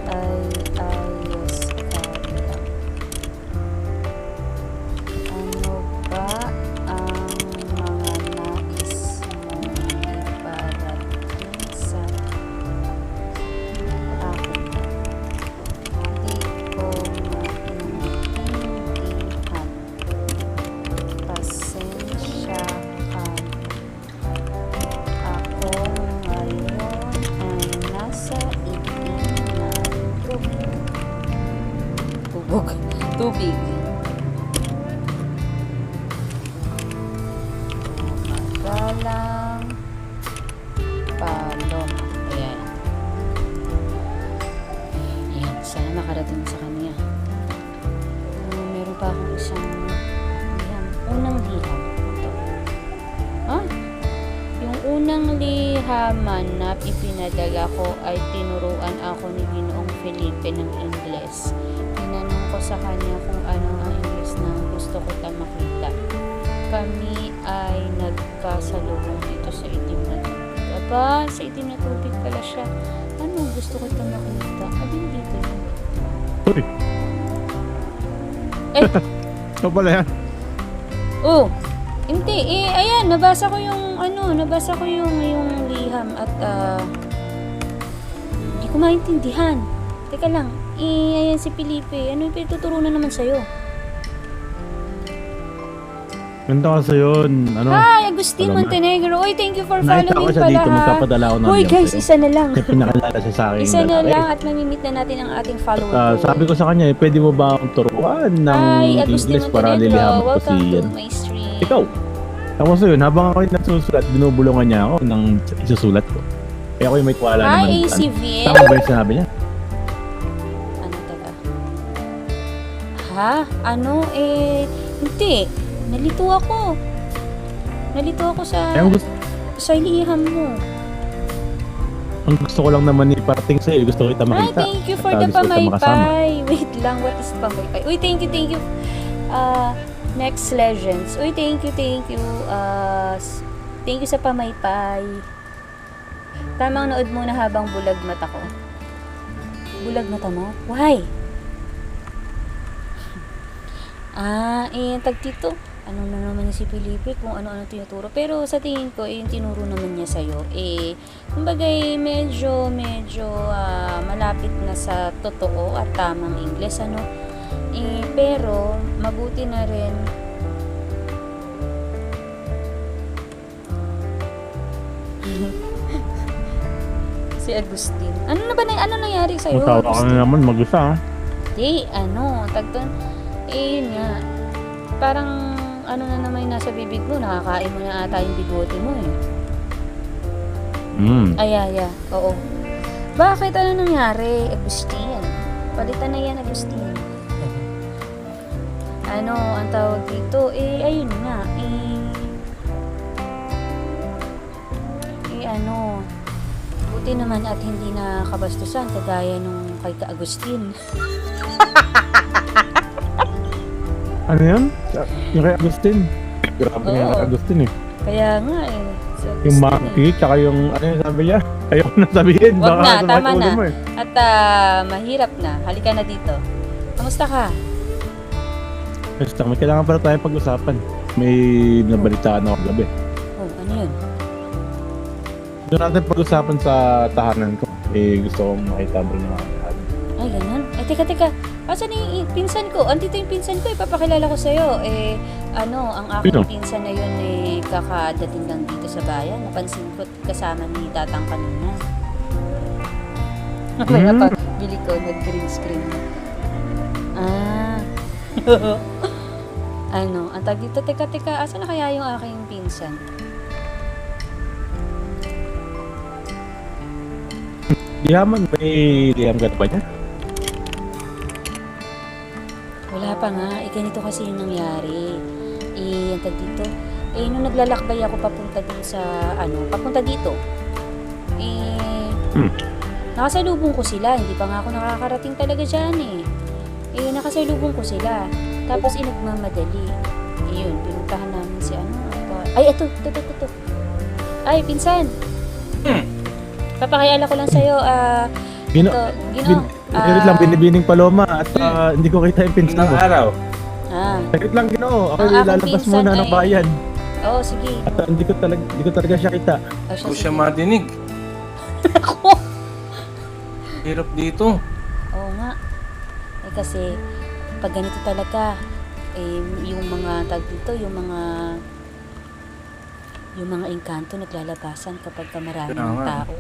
ay ayos ka lang. Ano ba ang mga nais mong iparating sa akin? Di ko maintindihan. Pasensya ka. Ako ngayon ay nasa itim na tubig. Magalang paloma. Ayan. Ayan, sana makarating sa kanya. Meron pa akong isang liham. Unang liham. Ito. Yung unang lihaman na ipinadala ko ay tinuruan ako ni Ginoong Felipe ng Ingles. Tinanong ko sa kanya kung ano ang Ingles na gusto ko makita. Kami ay nagkasalubong dito sa itim na tubig. Aba, sa itim na tubig pala siya. Ano gusto ko makita? Abin dito yun. Uy, Eh, ito pala yan. oh, hindi. Ayan, nabasa ko yung liham at hindi ko maintindihan. Teka lang, ayan si Felipe. Ano yung pinatuturunan naman sa'yo? Ganda ka sa yun. Ano? Hi, Agustin Alam mo. Montenegro. Oy, thank you for Nakita ko following siya pala dito, ha. magpapadala ako ng Hoy link guys, sa'yo. isa na lang. May pinakilala siya sa akin. Isa na lalaki. lang at mamimit na natin ang ating follower ko. Sabi ko sa kanya, pwede mo ba akong turuan ng Hi, Agustin English para Montenegro. lilihaman ko si Welcome to yan? my stream. Ikaw. Tapos yun, habang ako yung nagsusulat, binubulungan niya ako ng isusulat ko. Kaya ako yung may tuwala naman. Hi, ACVL. Tama ba yung sinabi niya? Ano taga? Ha? Ano? Hindi. Nalito ako Kaya sa liham mo. ang gusto ko lang naman iparating sa'yo, gusto ko kita Hi, makita. thank you for At, the gusto kita makasama. pamaypay. Wait lang, what is pamaypay? Uy, thank you. Next Legends. Uy, thank you. Thank you sa pamaypay. Tamang nood muna habang bulag mata ko. Bulag mata mo? Why? Tag dito. Ano na naman si Felipe kung ano-ano tinuturo. Pero sa tingin ko, yung tinuro naman niya sa'yo, kumbaga medyo malapit na sa totoo at tamang Ingles, ano. Pero, mabuti na rin si Agustin. Ano nangyari sa'yo, Matawa ka Agustin? na naman mag-isa, ha? Tagton, yun nga, parang, ano na naman yung nasa bibig mo, nakakain mo na ata yung bigote mo Ay, oo. Bakit? Ano nangyari, Agustin? Palitan na yan, Agustin. Ano, ang tawag dito, ayun nga, buti naman at hindi na kabastusan, kagaya nung kay Ka-Agustin. Ano yan? Yung kay Agustin. Grabe nga Oo. kay Agustin eh. Kaya nga si Agustin, Yung monkey, tsaka yung ano yung sabi niya. Ayoko na sabihin. Wag Baka na, sumakit tama ulo na. mo eh. At mahirap na. Halika na dito. Kamusta ka? Basta, may kailangan pala tayong pag-usapan. May nabalitaan ako gabi. Oh, ano yun? Doon natin pag-usapan sa tahanan ko. Gusto kong makita mo rin mga tahanan. Ay, ganun. Teka. Asan yung pinsan ko? Andito yung pinsan ko. Ipapakilala ko sa'yo. Ang aking Sino? pinsan na yun, kakadating lang dito sa bayan. Napansin ko kasama ni Tatang kanina. Wala pa. Bili ko, nag-green screen. Ang tag dito, teka, asan na kaya yung aking pinsan? Lihaman, may liham ka na ba niya? Wala pa nga. Ganito kasi yung nangyari. Ang tag dito. Nung naglalakbay ako papunta dun sa, papunta dito. Nakasalubong ko sila. Hindi pa nga ako nakakarating talaga dyan nakasalubong ko sila. Tapos nagmamadali. Pinuntahan namin si Ay, ito. Ay, pinsan. Papakilala ko lang sa'yo. Gino, Gino. Saglit lang, binibining Paloma at hindi ko kita yung pinsan Ng ko. araw. Saglit lang, Gino. Ako Ang aking lalabas pinsan muna ng ay- bayan. Oo, sige. At hindi ko talaga siya kita. Hindi ko siya madinig. Ako. Hirap dito. Oo nga. Kasi, pag ganito talaga, yung mga tag dito, yung mga engkanto naglalabasan kapag marami Kaya ng nga. tao.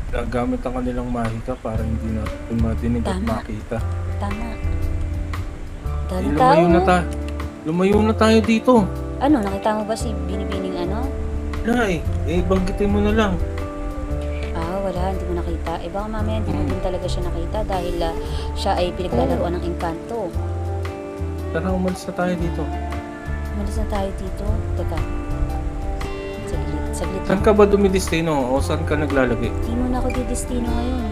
Gagamit ang kanilang mahika para hindi natin madinig at Tama. makita. Tama. Daming tao. Lumayo na tayo dito. Nakita mo ba si Binibining Wala banggitin mo na lang. Wala, hindi mo nakita. Baka mamaya hindi mo din talaga siya nakita dahil siya ay pinaglalaroan ng engkanto. Tara, umalis na tayo dito. Umalis na tayo dito. Teka. Saglit Saan lang. ka ba dumidestino o saan ka naglalagay? Hindi mo na ako didestino ngayon.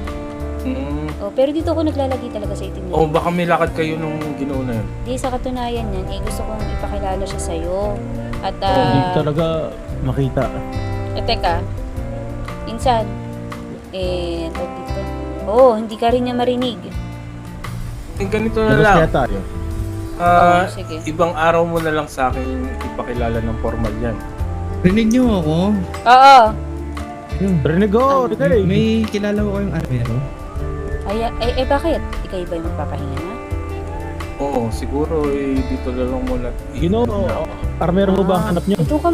Pero dito ako naglalagay talaga sa itim O baka may lakad kayo nung ginawa na yun. Di sa katunayan yan, gusto kong ipakilala siya sa'yo. At, Hindi ko talaga makita. teka, insan, tawag dito. Hindi ka rin niya marinig. Ganito na Labas lang. kaya tayo. Sige. Ibang araw mo na lang sa akin ipakilala ng formal yan. Rinig niyo ako? Oo. Rinig ko, rinig. May kilala ko kayong armero? Bakit? Ikaw ba yung magpapahinga na? Oo, siguro dito na lang muna. Gino, armero mo ba ang hanap niyo? Doon ka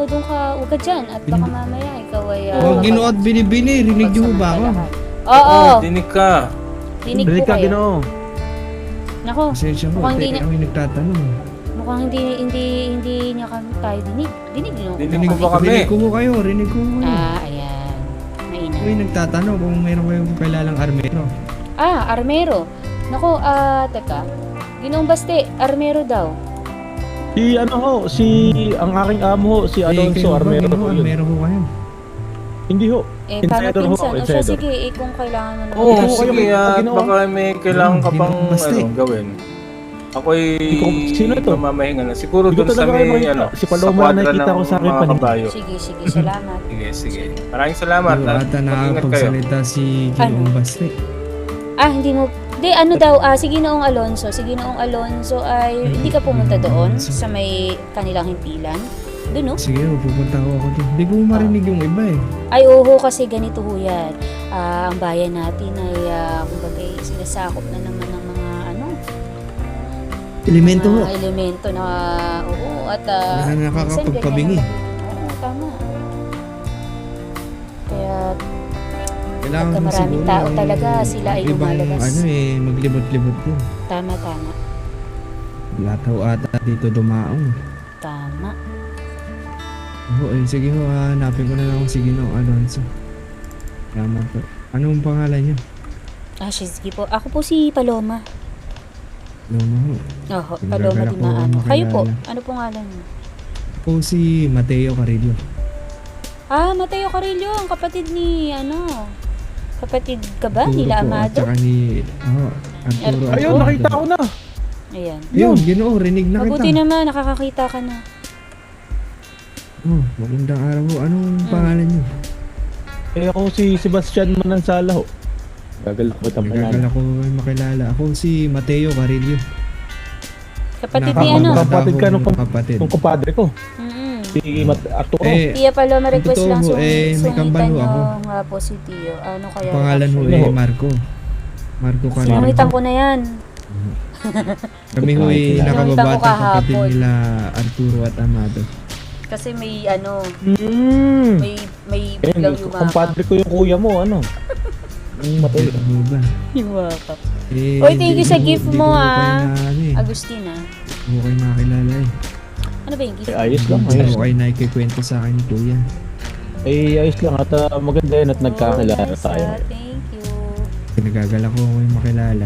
doon ka, huwag ka dyan. At baka mamaya, ikaw ay... Oh, Ginoo at Binibini, rinig niyo ba ako? Oo. Dinig ka. Dinig Rinig ko ka, kayo. Gino. Nako, Pasensya ko, Mukhang hindi hindi ako yung nagtatanong. mukhang hindi niya tayo dinig. Dinig niyo. Dinig mo ba kami? Rinig ko kayo, rinig ko kayo. Ayan. Mainam. Ako yung nagtatanong kung mayroon kayong kilalang armero. Armero. Nako, teka. Ginoong Baste, armero daw. Ang aking amo ho, si Alonso, armero ho yun. Armero ko kayo. Hindi ho. Paano Insider ho, pinsan? O siya, insider. sige, kung kailangan mo na. Oo, Ikaw kayo, sige at Ginoo. baka may kailangan ka pang Basta gawin. Ako'y Sino ito? mamamahinga na. Siguro Hindi ko dun sa talaga may makita. Si Paloma kwadra nakikita ng ko sa akin mga paningin. kabayo. Sige, salamat. Sige. Maraming salamat. Hindi at ata mag-ingat kayo. nakakapagsalita si Ginoong Baste. Hindi mo... si Ginoong Alonso. Si Ginoong Alonso ay hindi ka pumunta doon sa may kanilang himpilan. Doon, no? Sige, pupunta ako doon. Hindi ko marinig yung iba eh. Ay, oo, kasi ganito ho yan. Ang bayan natin ay, kumbaga, sinasakop na naman ng mga, Elemento ho. mga elemento na, oo, at, Wala na nakakapagpabingi. Oo, tama. Kaya, Kailangan Pagka mo maraming siguro tao ang talaga, sila ay ibang, lumalabas. maglibot-libot din. tama. Lahat ho ata dito dumaong. Tama. Sige ho, hanapin ko na lang si Ginoong Alonso. Salamat po. Anong pangalan niyo? Sige po. Ako po si Paloma. Luma ho. Oho, Sige, Paloma gagala din ko na ano. makilala. Kayo po, ano pong ngalan niyo? Ako si Mateo Carillo. Mateo Carillo, ang kapatid ni, kapatid ka ba? Arturo Nila po, Amado? At saka ni Arturo. Arturo. Ayun, Amado. nakita ko na. Ayan. Ayun, Ginoo, rinig na Mabuti kita. naman, nakakakita ka na. Magandang araw ho. Anong pangalan niyo? Ako si Sebastian Manansala ho. Gagalak ko itang Nagagala ko kayo makilala. Ako si Mateo Carillo. Kapatid ni ano? Kapatid ka nung kapatid. kumpadre ko. Mm-mm. Si Arturo. Tia Paloma, request totoo lang ho, may sungitan kambal ho nyo ako. nga po si Tio. Ano kaya? Pangalan ho Ano ho? Marco. Marco Carillo. Sungitan ko na yan. Kami ho Sungitan ko nakababata kapatid kahapon. nila Arturo at Amado. Kasi may may Eh, biglang yumakap. kumpadre ko yung kuya mo, ano? Yung matay. Ano ba? Yumakap. Eh, Oy, thank you sa gift hindi mo, ko kayo Agustina. Hindi ko kayo nakakilala eh. Ano ba yung gift? Ayos lang, Hindi ayos. ko kayo nakikikwento sa akin ni Kuya. Ayos lang at maganda yun at nagkakilala Oh, nice, tayo. Thank you. Pinagagala ko kayo makilala.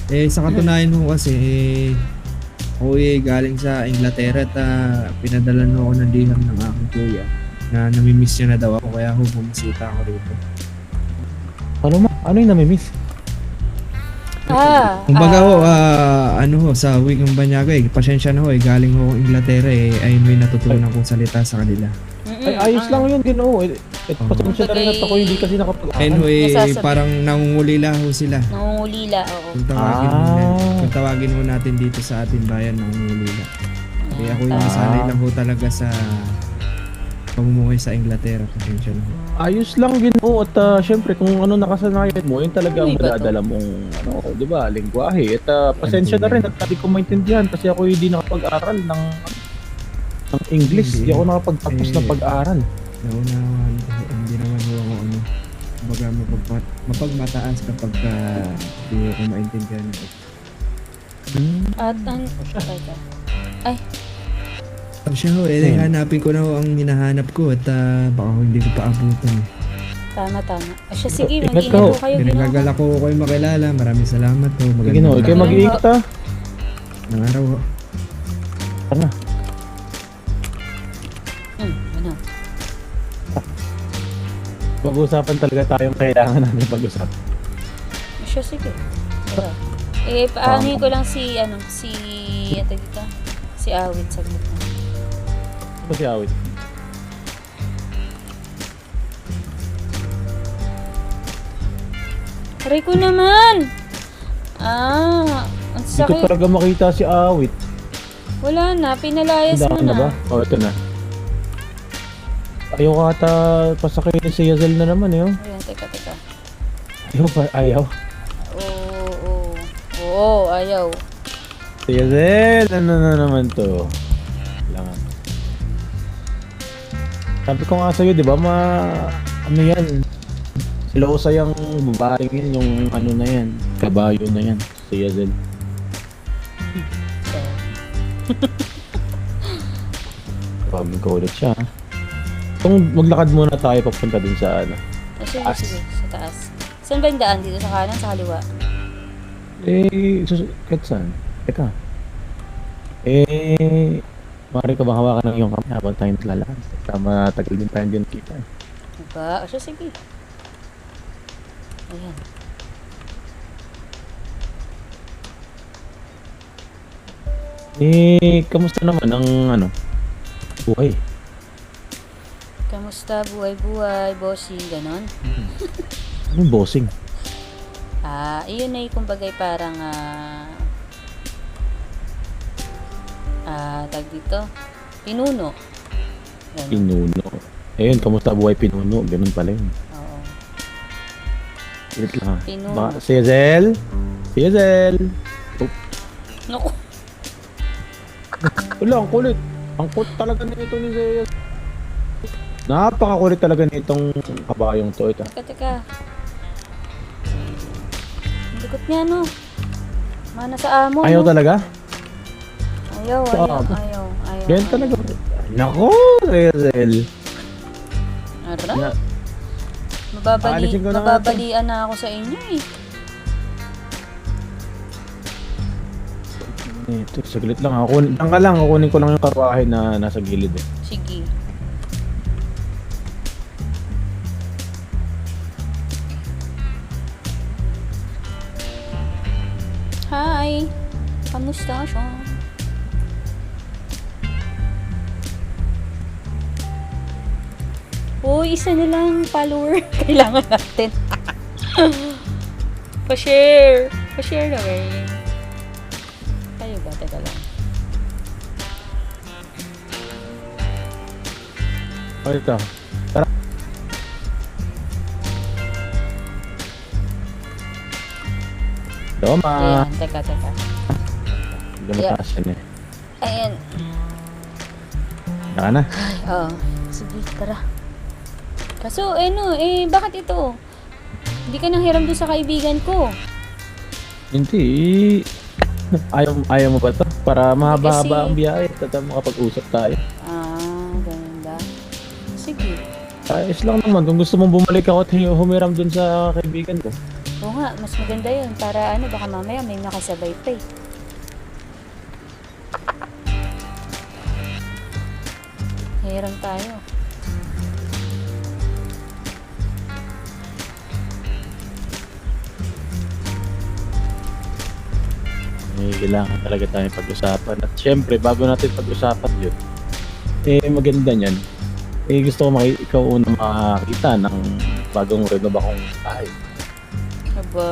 Sa katunayan ho kasi, ako galing sa Inglaterra at pinadalan ho ako ng liham ng aking kuya na namimiss niya na daw ako kaya ho bumisita ako rito. Ano yung namimiss? Kumbaga ho, sa Wikang Banyaga pasensya na ho galing ho Inglaterra ayun may natutunan kong salita sa kanila. Ay, ayos lang yun, Ginoo. Pasensya na rin at ako hindi kasi nakapag-aral. Ayun ho Nasasabi. parang nangungulila ho sila. Nangungulila, oo. Kung tawagin ho natin dito sa ating bayan, nangungulila. Kaya ako yung nasanay lang ho talaga sa pamumuhay sa Inglaterra. Pasensya na ho. Ayos lang, Ginoo. At syempre, kung ano nakasanayan mo, yun talaga ang Uy, ba to? madadala mong, di ba, lingwahe. At pasensya na rin at hindi ko maintindihan kasi ako hindi nakapag-aral ng English. Hindi ako nakapagtapos ng pag-aaral. Naunawan ko, hindi naman ho ako kumbaga mapagmataas kapag hindi ko maintindihan. At teka. Siya ho, hanapin ko na ho ang hinahanap ko at baka ho hindi ko pa abutan. Tama. Siya, sige, Ingat mag-ingat ka, po kayo. Pinagagala ko kayo makilala. Maraming salamat ho. Ginoo, Magandang kayo mag-iingat ha. ng araw ho. Tara. Ano? Pag-usapan talaga tayong kailangan natin pag-usap. Siya, sige. Tara. Paangin ko lang si Awit sa group. Ito si Awit. Aray ko naman! Ang Hindi ko sakit. talaga makita si Awit. Wala na, pinalayas mo Handa ka na ba? na. O, ito na. Ayaw ka ata pasakayin si Yazel na naman eh. Oh. Ayan, teka. Ayaw. Oo, ayaw. Si Yazel, ano na naman to? Kailangan. Sabi ko nga sa'yo, di ba, ano yan? Silosa yung babaeng yun, yung ano na yan, kabayo na yan, si Yazel. Pagod ko ulit siya. Kung maglakad muna tayo papunta dun sa ano. Sige, Taas. sa taas. Saan ba yung daan dito? Sa kanan, sa kaliwa? Kahit saan? Teka. Maaari ka bang hawakan ng iyong kamay habang tayo naglalakad? Tama, tagal din tayo din kita. Diba? Siya, sige. Ayan. Kamusta naman ang buhay? Kamusta? Buhay-buhay, bossing, ganon? Anong bossing? Iyon ay kumbagay parang tag dito, pinuno. Ganon. Pinuno. Ayun, kamusta buhay pinuno? Ganun pala yun. Oo. Ulit lang ha. Pinuno. Baka, si Yazel! Si Yazel! Naku, Wala, ang kulit. Ang kulit talaga nito ni Yazel. Napakakulit talaga nitong kabayong to. Ito. teka. Ang likot niya, no? Mana sa amo, Ayaw no? talaga? Ayaw. Ganyan talaga. Nako, Yazel. Ara? Na- Aalisin ko na nga to. Mababalian na ako sa inyo eh. Ito, saglit lang. Kukunin ko lang yung karwahe na nasa gilid eh. Sige. Hi! Kamusta siya? Uy, isa na lang follower. Kailangan natin. Pa-share. Pa-share na rin. Kayo ba? Teka lang. O ito. Tara. Doma. Ayan, teka. Lumataas yan eh. Ayan. Naka na. Ay, sige, tara. Kaso, bakit ito? Hindi ka nang hiram doon sa kaibigan ko. Hindi. Ayaw mo ba to? Para mahaba-haba Kasi- ang biyahe. Tata makapag-usap tayo. Ganun ba? Sige. Ayos lang naman. Kung gusto mong bumalik ako at humiram dun sa kaibigan ko. Oo nga, mas maganda yun. Para ano, baka mamaya may nakasabay pa eh. Hiram tayo. Kailangan talaga tayong pag-usapan. At syempre, bago natin pag-usapan yun, maganda niyan. Gusto ko ikaw una makakita ng bagong renova kong bahay. Aba,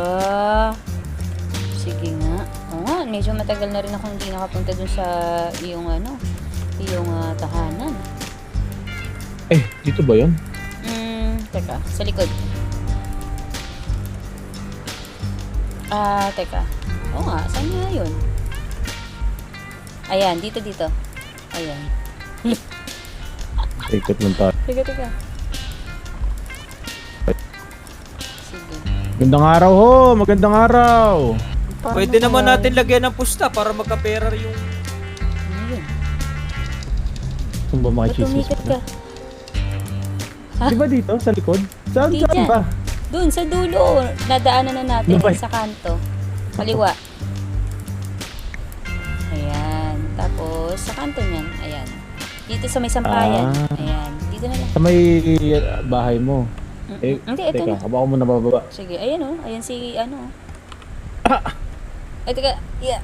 sige nga. Oo nga, medyo matagal na rin ako hindi nakapunta dun sa iyong tahanan. Dito ba yun? Teka, sa likod. Teka. Oo nga, saan nga yun? Ayan, dito. Ayan. Ikot lang tayo. Teka. Sige. Magandang araw ho! Magandang araw! Pwede naman natin lagyan ng pusta para magka-pera yung... Ano yun? Saan ba Ba't makichismis tumikat mo? ka? Di ba dito? Sa likod? Saan Di dyan. ba? Dun, sa dulo. Nadaanan na natin Ano ba? sa kanto. Kaliwa. Ayan. Tapos, sa kanto niyan. Ayan. Dito sa may sampayan. Ayan. Dito na lang. Sa may bahay mo. Hindi, ito Teka, na. habang ako muna bababa. Sige, ayan o. Ayan si, ano. Ay, teka. Yeah.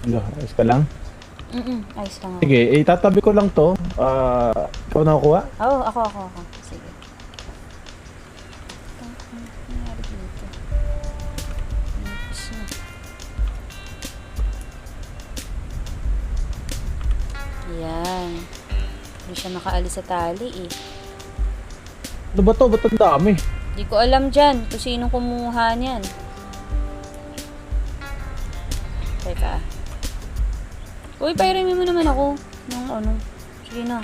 Ayos ka lang? Ayos lang ako. Sige, itatabi ko lang to. Ikaw nakukuha? Oo, ako. Sige. Ano nangyari dito? Nipis na. Yan. Hindi siya makaalis sa tali eh. Ano ba to? Ba't ang dami? Di ko alam dyan kung sinong kumuha niyan. Teka. Uy, pairami mo naman ako. Nung ano. Sige na.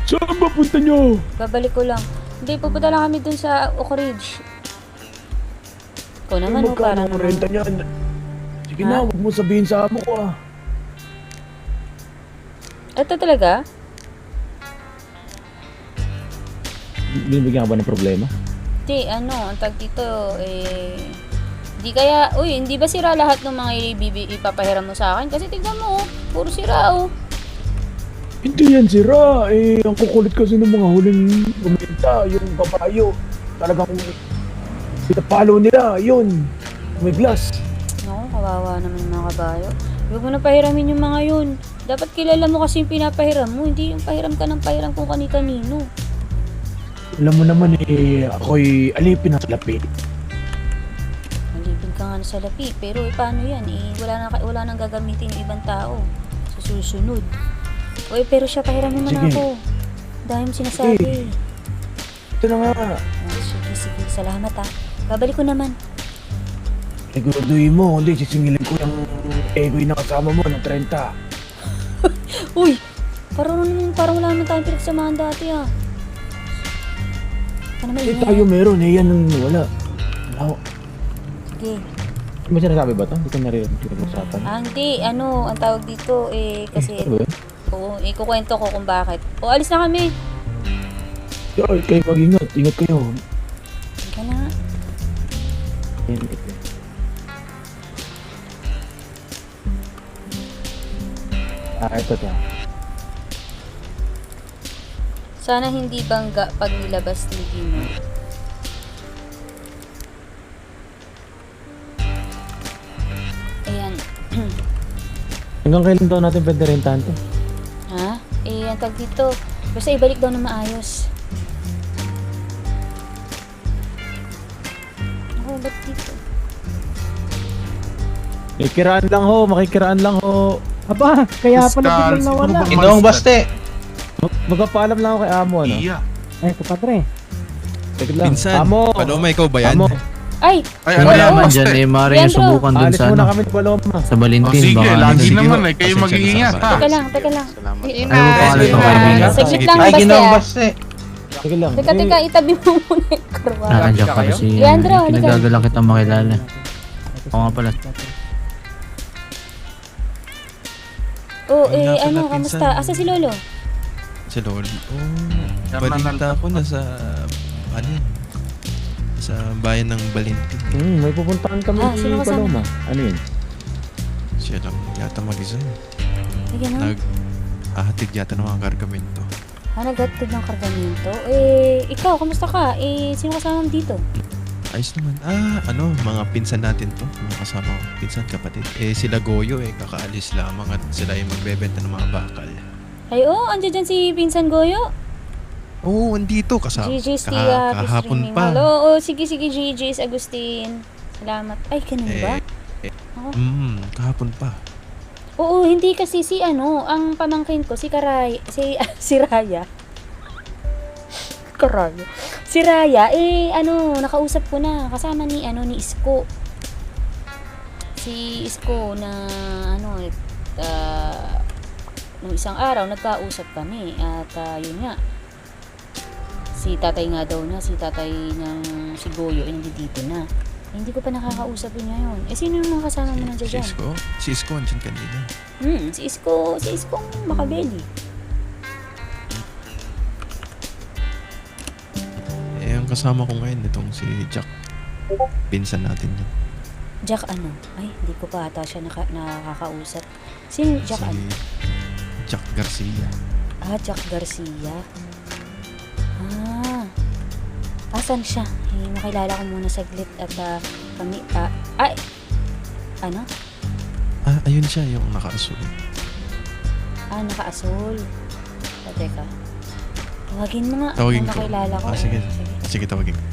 Saan ba punta nyo? Babalik ko lang. Hindi, pupunta lang kami dun sa Oak Ridge. Ikaw naman, para ang naman. renta niyan? Sige Ha? na, huwag mo sabihin sa amo ko Ito talaga? Binibigyan ka ba ng problema? Hindi, ano, ang tag dito, di kaya, uy, hindi ba sira lahat ng mga ipapahiram mo sa akin? Kasi tignan mo, puro sira, Hindi yan sira. Ang kukulit kasi ng mga huling bumenta, yung babayo. Talagang pinapalo nila, yun. May glass. Naku, kawawa naman yung mga kabayo. Huwag mo na pahiramin yung mga yun. Dapat kilala mo kasi yung pinapahiram mo, hindi yung pahiram ka ng pahiram kung kani-kanino. Alam mo naman ako'y alipin ng salapi. Malipin ka nga sa lapi, pero paano yan? Wala nang gagamitin yung ibang tao sa susunod. Uy, pero siya, pahiramin mo na Sige. ako. Dahil mo sinasabi. Ito na nga. Sige, salamat Babalik ko naman. Siguraduhin mo, hindi sisingilin ko yung ego'y nakasama mo ng 30. Uy! Parang wala naman tayong pinagsamahan dati Ano may Tayo meron, yan ang wala. Wala. Sige. May sinasabi ba ito? Hindi ko narinig yung usapan. Hindi. Ano, ang tawag dito, kasi, Ano ba yun? oo, ikukwento ko kung bakit. Alis na kami. Ay, kayo mag-ingat. Ingat kayo. Sige na nga. Ito to. Sana hindi bangga pag nilabas ni Gino. Ayan. Hanggang kailan daw natin pwede rentahan to? Ha? Ang tag dito. Basta ibalik daw na maayos. Ako, ba't dito? Makikiraan lang ho, makikiraan lang ho. Aba, kaya pala biglang nawala. Inoong baste. Magpapaalam lang ako kay Amo, ano? Iya. Ay, kapadre. Teka lang. Pinsan, Amo! Paloma, ikaw ba yan? Amo! Ay! Ay, ano ano yan? naman Dyan eh, maaaring Leandro. subukan dun Alis sa muna ano, kami ni Paloma. sa Valentin. sige, baka lagi sige, naman ba? eh. Kayo Pasensya na mag-iingat sa ha. Teka lang. Salamat. Ano ba pangalan ng Sige, kaibigan? Saglit sige. lang, Ay, basta ginoong baste. Sige lang. Teka, itabi mo muna yung karwa. Nandiyan pala si Leandro, halika. Kinagagalang kitang makilala. Oo nga pala. Oo, Wala pala, ano, pinsan. kamusta? Asa si Lolo? Sa Lolo. Oh, balita ko nasa, ano yun? Nasa sa bayan ng Balintin. May pupuntahan kami Ah, ni sino kasama? Paloma. Ano yun? Siya lang yata mag-isa. Ay, ganun. Hahatid yata ng mga kargamento. Naghatid ng kargamento. Ikaw, kamusta ka? Sino kasama mo dito? Ayos naman. Mga pinsan natin to. Mga kasama ko. Pinsan, kapatid. Sila Goyo kakaalis lamang at sila yung magbebenta ng mga bakal. Ay, andyan dyan si Pinsan Goyo. Oo, andito. GG's kahapon pa. Oo, sige, GG's Agustin. Salamat. Ay, ganun ba? Kahapon pa. Oo, hindi kasi ang pamangkin ko, si Raya. Karaya. Si Raya, nakausap ko na, kasama ni Isko. Si Isko na, nung isang araw, nagkausap kami, at yun nga, si tatay nga daw na, si tatay ng si Goyo, nandito na. Hindi ko pa nakakausap yun ngayon. Sino yung mga kasama mo nandiyan dyan? Si Isko, andyan kanina. Si Isko Makabeli. Ang kasama ko ngayon, itong si Jack. Pinsan natin yun. Jack Ay, hindi ko pa ata siya nakakausap. Sino Jack Jack Garcia. Jack Garcia. Asan siya? Makilala ko muna saglit at kami, Ayun siya, yung naka-asul. Naka-asul. Teka. Tawagin mo nga. Tawagin ko. Makilala ko. Sige, tawagin ko.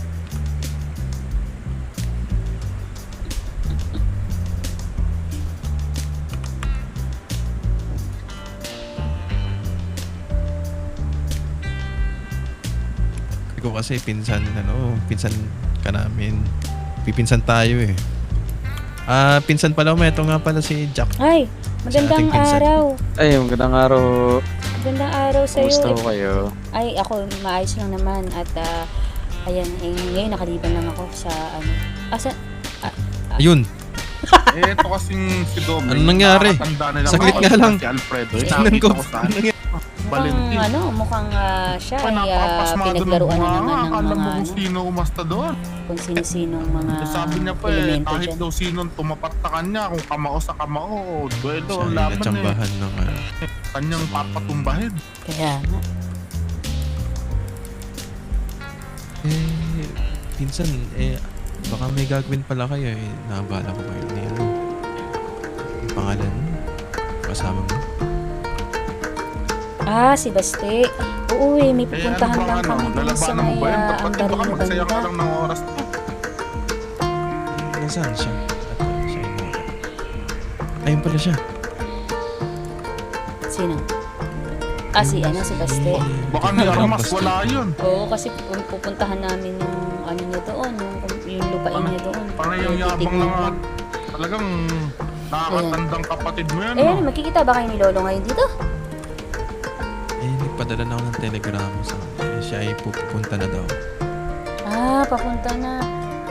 Ikaw kasi pinsan ka namin. Pipinsan tayo eh. Pinsan pala mo, ito nga pala si Jack. Ay, magandang ating pinsan. araw. Ay, magandang araw. Magandang araw sa'yo. Kumusta ho kayo? Ay, ako, maayos lang naman. At, ayan, ngayon nakaliban lang ako sa, Ayun. Ito kasing si Dom. Ano nangyari? Saglit nga lang. Si Alfredo. Tingnan ko. mukhang siya ay pinaglaruan na naman ng mga, sino umasta doon. kung sino-sinong mga Sabi niya pa elemento kahit dyan. daw sinong tumapat sa kanya, kung kamao sa kamao, duelo, Siya yung laban natsambahan ng kanyang papatumbahin. Kaya nga. Pinsan, baka may gagawin pala kayo eh. Naabala ko kayo ni yung pangalan mo. Kasama mo. Si Baste. Oo may pupuntahan lang kami dun sa may Ambarino Magsaya ka Banda. lang ng oras. Nasaan siya? Siya yung ayun pala siya. Sino? Si Baste. Baka ni Armas, wala yun. Oo, kasi pupuntahan namin yung niya doon, yung lupain niya doon. Parang yung yabang lang talagang nakakatandang kapatid mo yan. Magkikita ba kayo ni Lolo ngayon dito? Nagpadala na ako ng telegramo sa kanya. Siya ay pupunta na daw. Papunta na.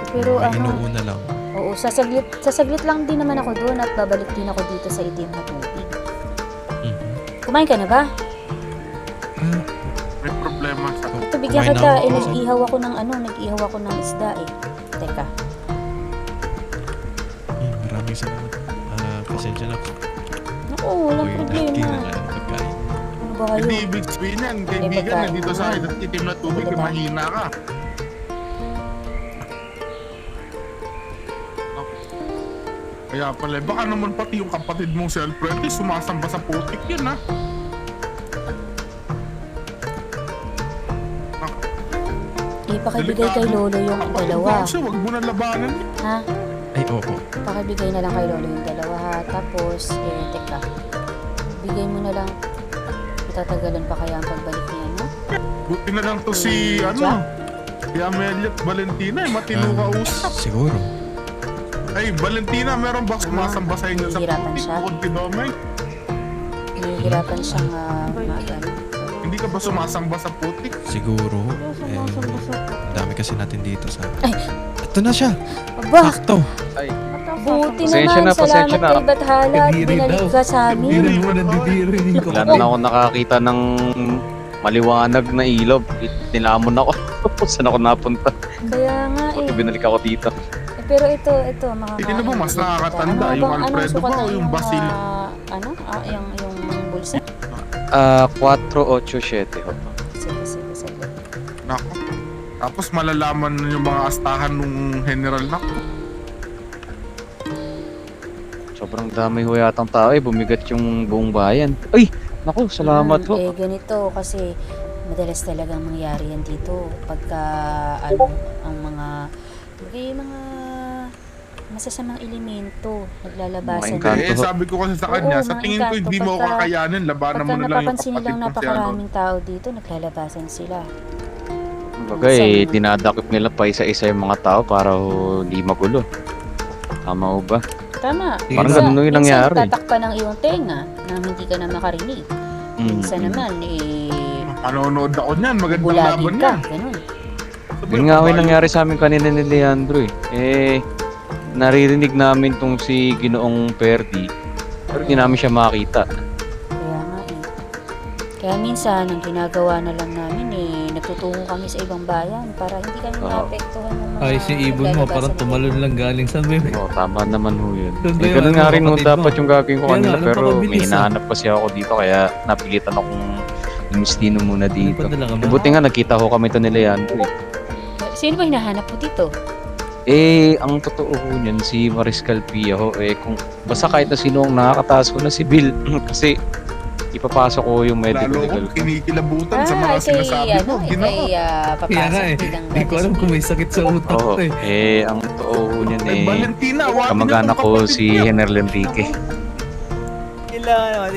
Pero inuuna lang. Oo, sasaglit lang din naman ako doon at babalik din ako dito sa itim na tubig. Kumain ka na ba? May problema sa Ito, bigyan kita. Nag-ihaw ako ng isda eh. Teka. Maraming salamat. Pasensya na po. Naku, walang problema. Ano ba kayo? Hindi ibig sabihin yan, kaibigan na dito sa akin at itim na tubig, mahina ka. Kaya pala, baka naman pati yung kapatid mong si Alfredo sumasamba sa putik yun ha. Pakibigay kay Lolo yung dalawa. Huwag mo na labanan. Ha? Ay, opo. Pakibigay na lang kay Lolo yung dalawa ha. Tapos, teka. Bigay mo na lang. Itatagalan pa kaya ang pagbalik niya, no? Buti na lang to si Amelia at Valentina, matino ka usap. Siguro. Ay, Valentina, meron ba sumasamba sa inyo sa putik bukod kay Domeng? Nahihirapan siyang Hindi ka ba sumasamba sa putik? Siguro. Dami kasi natin dito sa... Ito na siya! Aba! Sakto! Buti naman, salamat kay Bathala at binalik ka sa amin. Wala na ako nakakita ng maliwanag na ilaw. Nilamon ako. Saan ako napunta? Kaya nga eh. Binalik ako dito. Pero ito, makakain. Hindi na ba mas nakakatanda, yung Alfredo ba o yung Basil? Yung bulsa? 487 ho. Sige. Nako. Tapos malalaman yung mga astahan nung general na. Sobrang dami ho yatang tao bumigat yung buong bayan. Ay! Naku, salamat ho. Ganito kasi madalas talagang mangyari yan dito pagka ang mga masasamang elemento naglalabasan. Mga engkanto. Sabi ko kasi sa kanya, Oo, sa mga tingin ko hindi mo engkanto, kakayanin, labanan mo na lang yung napapansin kapatid nilang mo si ano. napakaraming tao dito, naglalabasan sila. Kumbaga dinadakip nila pa isa-isa yung mga tao para ho hindi magulo. Tama ho ba? Tama. Parang ganun yung nangyari. Minsan tatakpan ng iyong tenga na hindi ka na makarinig. Minsan naman, Panonood ako niyan, magandang bulagin laban ka. yan. Ganun. Yun nga ho yung nangyari sa amin kanina ni Leandro naririnig namin tong si Ginoong Perdi pero hindi namin siya makita. Kaya nga eh. Kaya minsan, ang ginagawa na lang namin nagtutungo kami sa ibang bayan para hindi kami maapektuhan ng mga Ay, si Ibon mo, parang tumalon lang galing sa bebe. Oo, tama naman ho yun. Doon ba yun, Ganun nga rin ho kapatid mo? dapat yung gagawin ko Kaya kanina nga, pero napakabilis, may hinahanap kasi ako dito kaya napilitan akong imistino muna dito. Buti nga nakita ko kami ito ni Leandro Sino ba hinahanap mo dito? ang totoo ho niyan si Mariscal Pia ho kung basta kahit na sino ang nakakataas ko na si Bill kasi ipapasok ko yung medical Lalo legal ko kinikilabutan sa mga sinasabi mo. Ginoo. Kaya nga hindi ko alam kung may sakit sa utak Oo, ko ang totoo ho niyan Valentina, wag kamag-anak ko si General Enrique. Kailangan.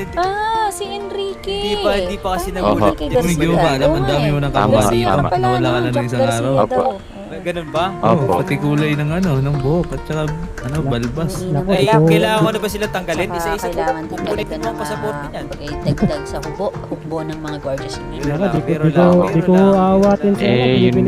Si Enrique. Hindi pa kasi Oho. nagulat. Hindi mo ba alam, ang dami mo ng Tama, kabasihan. tama. Nawala ka na ng isang araw. Opo. Ganun ba? Opo. Pati kulay ng ng buhok at saka balbas. Ay, kailangan ko na ba sila tanggalin? Saka Isa-isa kailangan din kukunin talaga mo ang pasaporte niyan. dagdag sa hukbo ng mga guardia civil. Pero lang.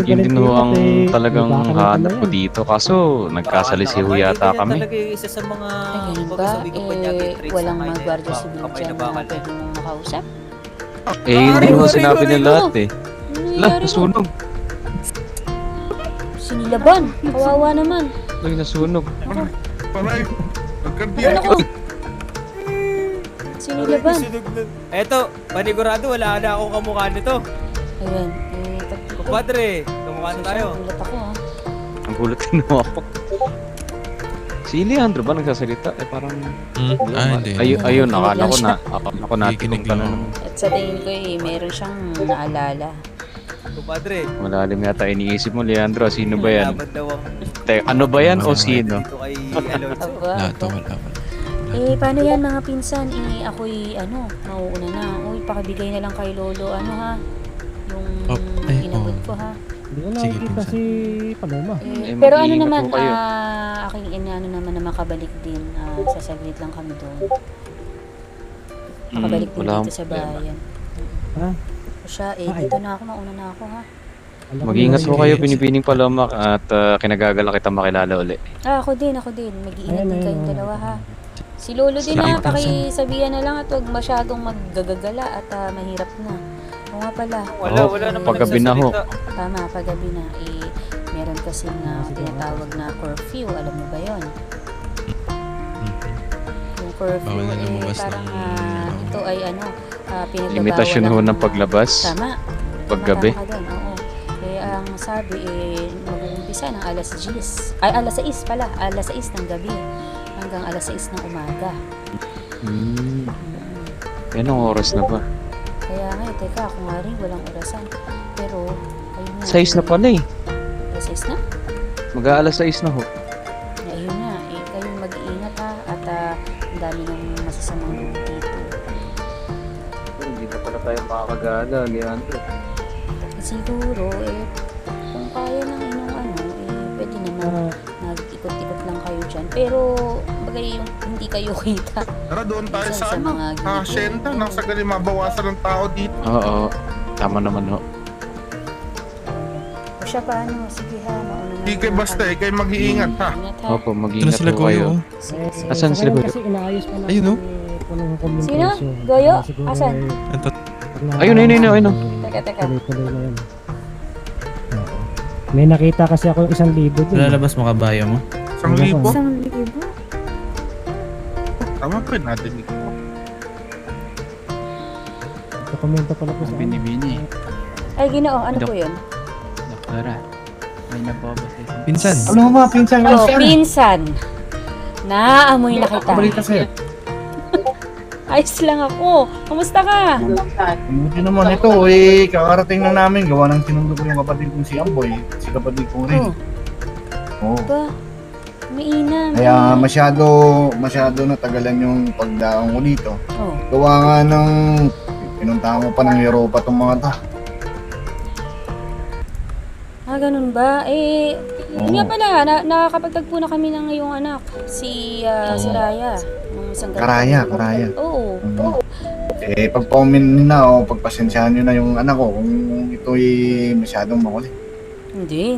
Yun din ho ang talagang hanap ko dito kaso nagkasalisiho yata kami. Talaga yung isa sa mga Ganun ba? sabi ko pa niya, get rich Walang na mga kayo. guardia civil Kamay dyan na na bakal. pwede mong makausap? Hindi ho sinabi nila lahat Nangyayari mo? nasunog. Sinilaban. Kawawa naman. Nasunog. Paray, nagkandiyan Ano ko? Sinilaban. Eto, panigurado, wala na akong kamukha nito. Ayan. Compadre, kamukha na tayo. Gulat ako ha. Ang gulat din ho ako. Si Leandro ba nagsasalita? Parang Hindi. ayun, akala ko natin Kikinig kung lang. At sa tingin ko meron siyang naalala. Compadre, malalim yata iniisip mo, Leandro. Sino ba yan? laban daw ang Ano ba yan o sino? dito kay Alonso. Aba. Wala. Paano yan mga pinsan? Ako'y mauuna na. Uy, pakibigay na lang kay Lolo. Yung inagot ko ha. Sige, pinsan. Pero ano mag-iingat naman, po kayo. aking inaano naman na makabalik din. Sasaglit lang kami doon. Makabalik din wala dito sa akong problema. bayan. Siya, dito na ako, mauna na ako ha. Mag-iingat po kayo, Pinipining Palomak at kinagagala kita makilala uli. Ako din. Mag-iingat din kayong dalawa ha. Si Lolo din Salamat, pakisabihan na lang at huwag masyadong maggagagala at mahirap na. Oo nga pala. Wala naman paggabi na ho. nagsasalita. Tama, paggabi na. Meron kasi tinatawag na curfew. Alam mo ba yon? Yung curfew, Bawal na lumabas parang ng ito ay pinagbabawal Limitasyon ho ng paglabas. Tama. Paggabi. Tama ka dun, oo. Ang sabi, mag-uumpisa ng alas 10. Ay, alas 6 pala. Alas 6 ng gabi. Hanggang alas 6 ng umaga. Yan ang oras na ba? Kaya nga, teka, ako nga rin, walang orasan. Pero, ayun nga. 6 na pala Alas 6 na? Mag-aalas 6 na ho. Ayun nga, kayong mag-iingat ha. At ang dami ng masasamang loob dito. Hindi na pala tayo makakagala, Leandro. Siguro, kung kaya ng inyong pwede naman nag-ikot-ikot lang kayo dyan. Pero, bagay yung hindi kayo kita. Tara doon tayo Minsan sa sa mga gilid. Hacienda, nang sa galing mabawasan ng tao dito. Oo, tama naman ho. O siya paano? Sige ha, mauna na. Hindi kayo basta kayo mag-iingat ha. Ingat ha. Opo, Ito na mag-iingat sila po Goyo. kayo. Sige, sige. Asan sila Goyo? Ayun o. Sino? Goyo? Asan? Ayun. Teka. Tuloy-tuloy na yun. Oo. May nakita kasi ako 1,000 dun. Lalabas mo kabayo mo? 1,000? 1,000. Tama pa rin natin dito. Dokumento pala po sa Binibini. Ay, Ginoo, ano po yun? Doktora. May nababasa sa... Pinsan. Ano ba, pinsan Oh, pinsan. Naamoy na kita. Balita sa'yo. Ayos lang ako. Kamusta ka? Buti naman ito, kakarating na namin. Gawa ng sinundo ko yung kapatid kong si Amboy. Si kapatid ko rin. Oh, Oo. ba? Mainam. Kaya masyado natagalan yung pagdaong ko dito. Oh. Gawa nga ng pinuntahan ko pa ng Europa tong mga to. Ganun ba? Yun nga pala, nakakapagtagpo na kami ng iyong anak, si Raya. Nung isang gabi. Karaya. Oo. Pagpaumin na o pagpasensyahan nyo na yung anak ko kung ito'y masyadong makulit. Hindi.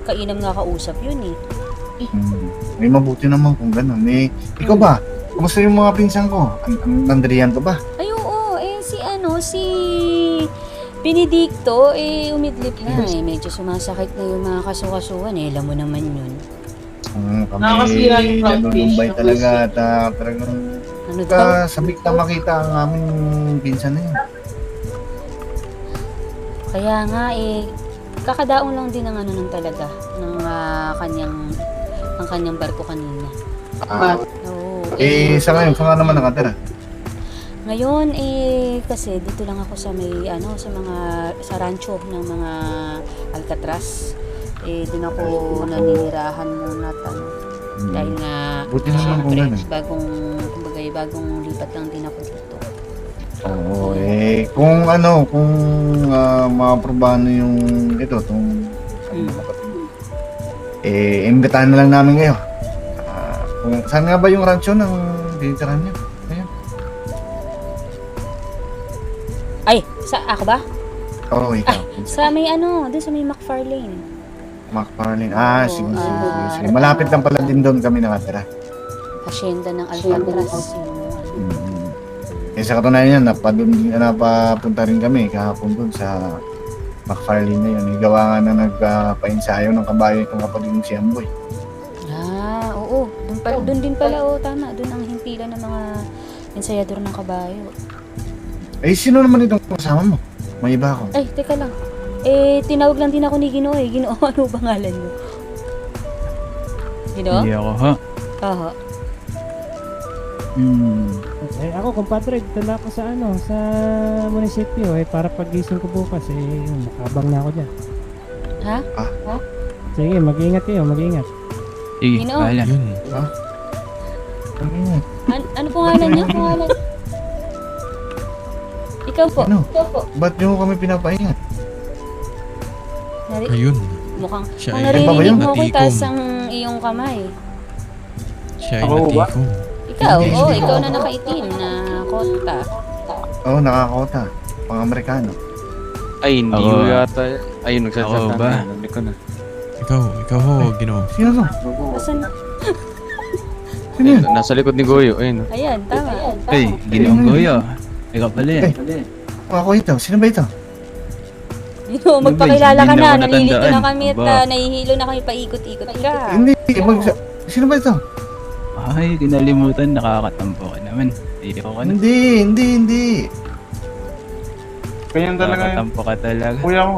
Kainam nga kausap yun eh. May mabuti naman kung gano'n. Ikaw ba? Kumusta yung mga pinsan ko? Nandriyan ko ba? Ay, oo. Si Benedicto, umidlip na eh. Medyo sumasakit na yung mga kasukasuan eh. Alam mo naman yun. Kami nalulumbay talaga at talagang Ano daw? sabik na makita ang aming pinsan na yun. Kaya nga kakadaon lang din ng ng talaga ng kanyang barko kanina. Oo. Sa ngayon, saan ka naman nakatira? Ngayon kasi dito lang ako sa may sa rancho ng mga Alcatraz. Doon ako naninirahan muna dahil nga Buti naman kung syempre, gano'n. bagong lipat lang din ako dito. Oo, kung maaprobahan yung itong kapatid. Imbitahan na lang namin kayo. Saan nga ba yung rancho ng tinitirahan niyo? Ayan. Ay, ako ba? Oo, ikaw. Sa may doon sa may McFarlane. McFarlane. Sige. Malapit lang pala din doon kami nakatira. Hacienda ng Alcatraz. Sa katunayan yan, napapunta rin kami kahapon doon sa McFarlane na yun. Gawa nga na nagpa-ensayo ng kabayo itong kapatid ng si Amboy. Oo. Doon din pala, tama. Doon ang himpilan ng mga ensayador ng kabayo. Sino naman itong kasama mo? May iba ako. Ay, teka lang. Tinawag lang din ako ni Ginoo eh. Ginoo, ano pangalan mo? Ginoo? Hindi ako ha. Oo. Ako, kumpadre, dito na ako sa munisipyo para pagising ko bukas makabang na ako dyan. Ha? Sige, mag-iingat kayo, mag-iingat. Sige, Ginoo. bahala. Yun. Ano pangalan niyo? Ikaw po. Ano? Ba't nyo kami pinapahinga? Ayun. Mukhang, Siya kung ay naririnig mo ko, natikom. taas ang iyong kamay. Siya ay natikom. Ikaw, Hindi. ikaw na nakaitim na kota. Oo, nakakota. Pang-Amerikano. Ay, hindi Ako, ko yata. Ayun, Ako nagsasalita ba? na. Narinig ko na. Ikaw ho, Ginoo. Sino to? Asan? Sino yun? Ayun, nasa likod ni Goyo. Ayun. Ayan, tama. Ay, Ginoong Goyo. Ikaw pala eh. Ako ito. Sino ba ito? Ginoo, magpakilala ka Hindi na. na ako Nalilito na natandaan. kami at Aba. nahihilo na kami paikot-ikot ka. Hindi. Sino ba ito? Ay, kinalimutan. Nakakatampo ka naman. Ayoko ka na. Hindi. Ganyan talaga yun. Nakakatampo ka talaga. Kuya ko.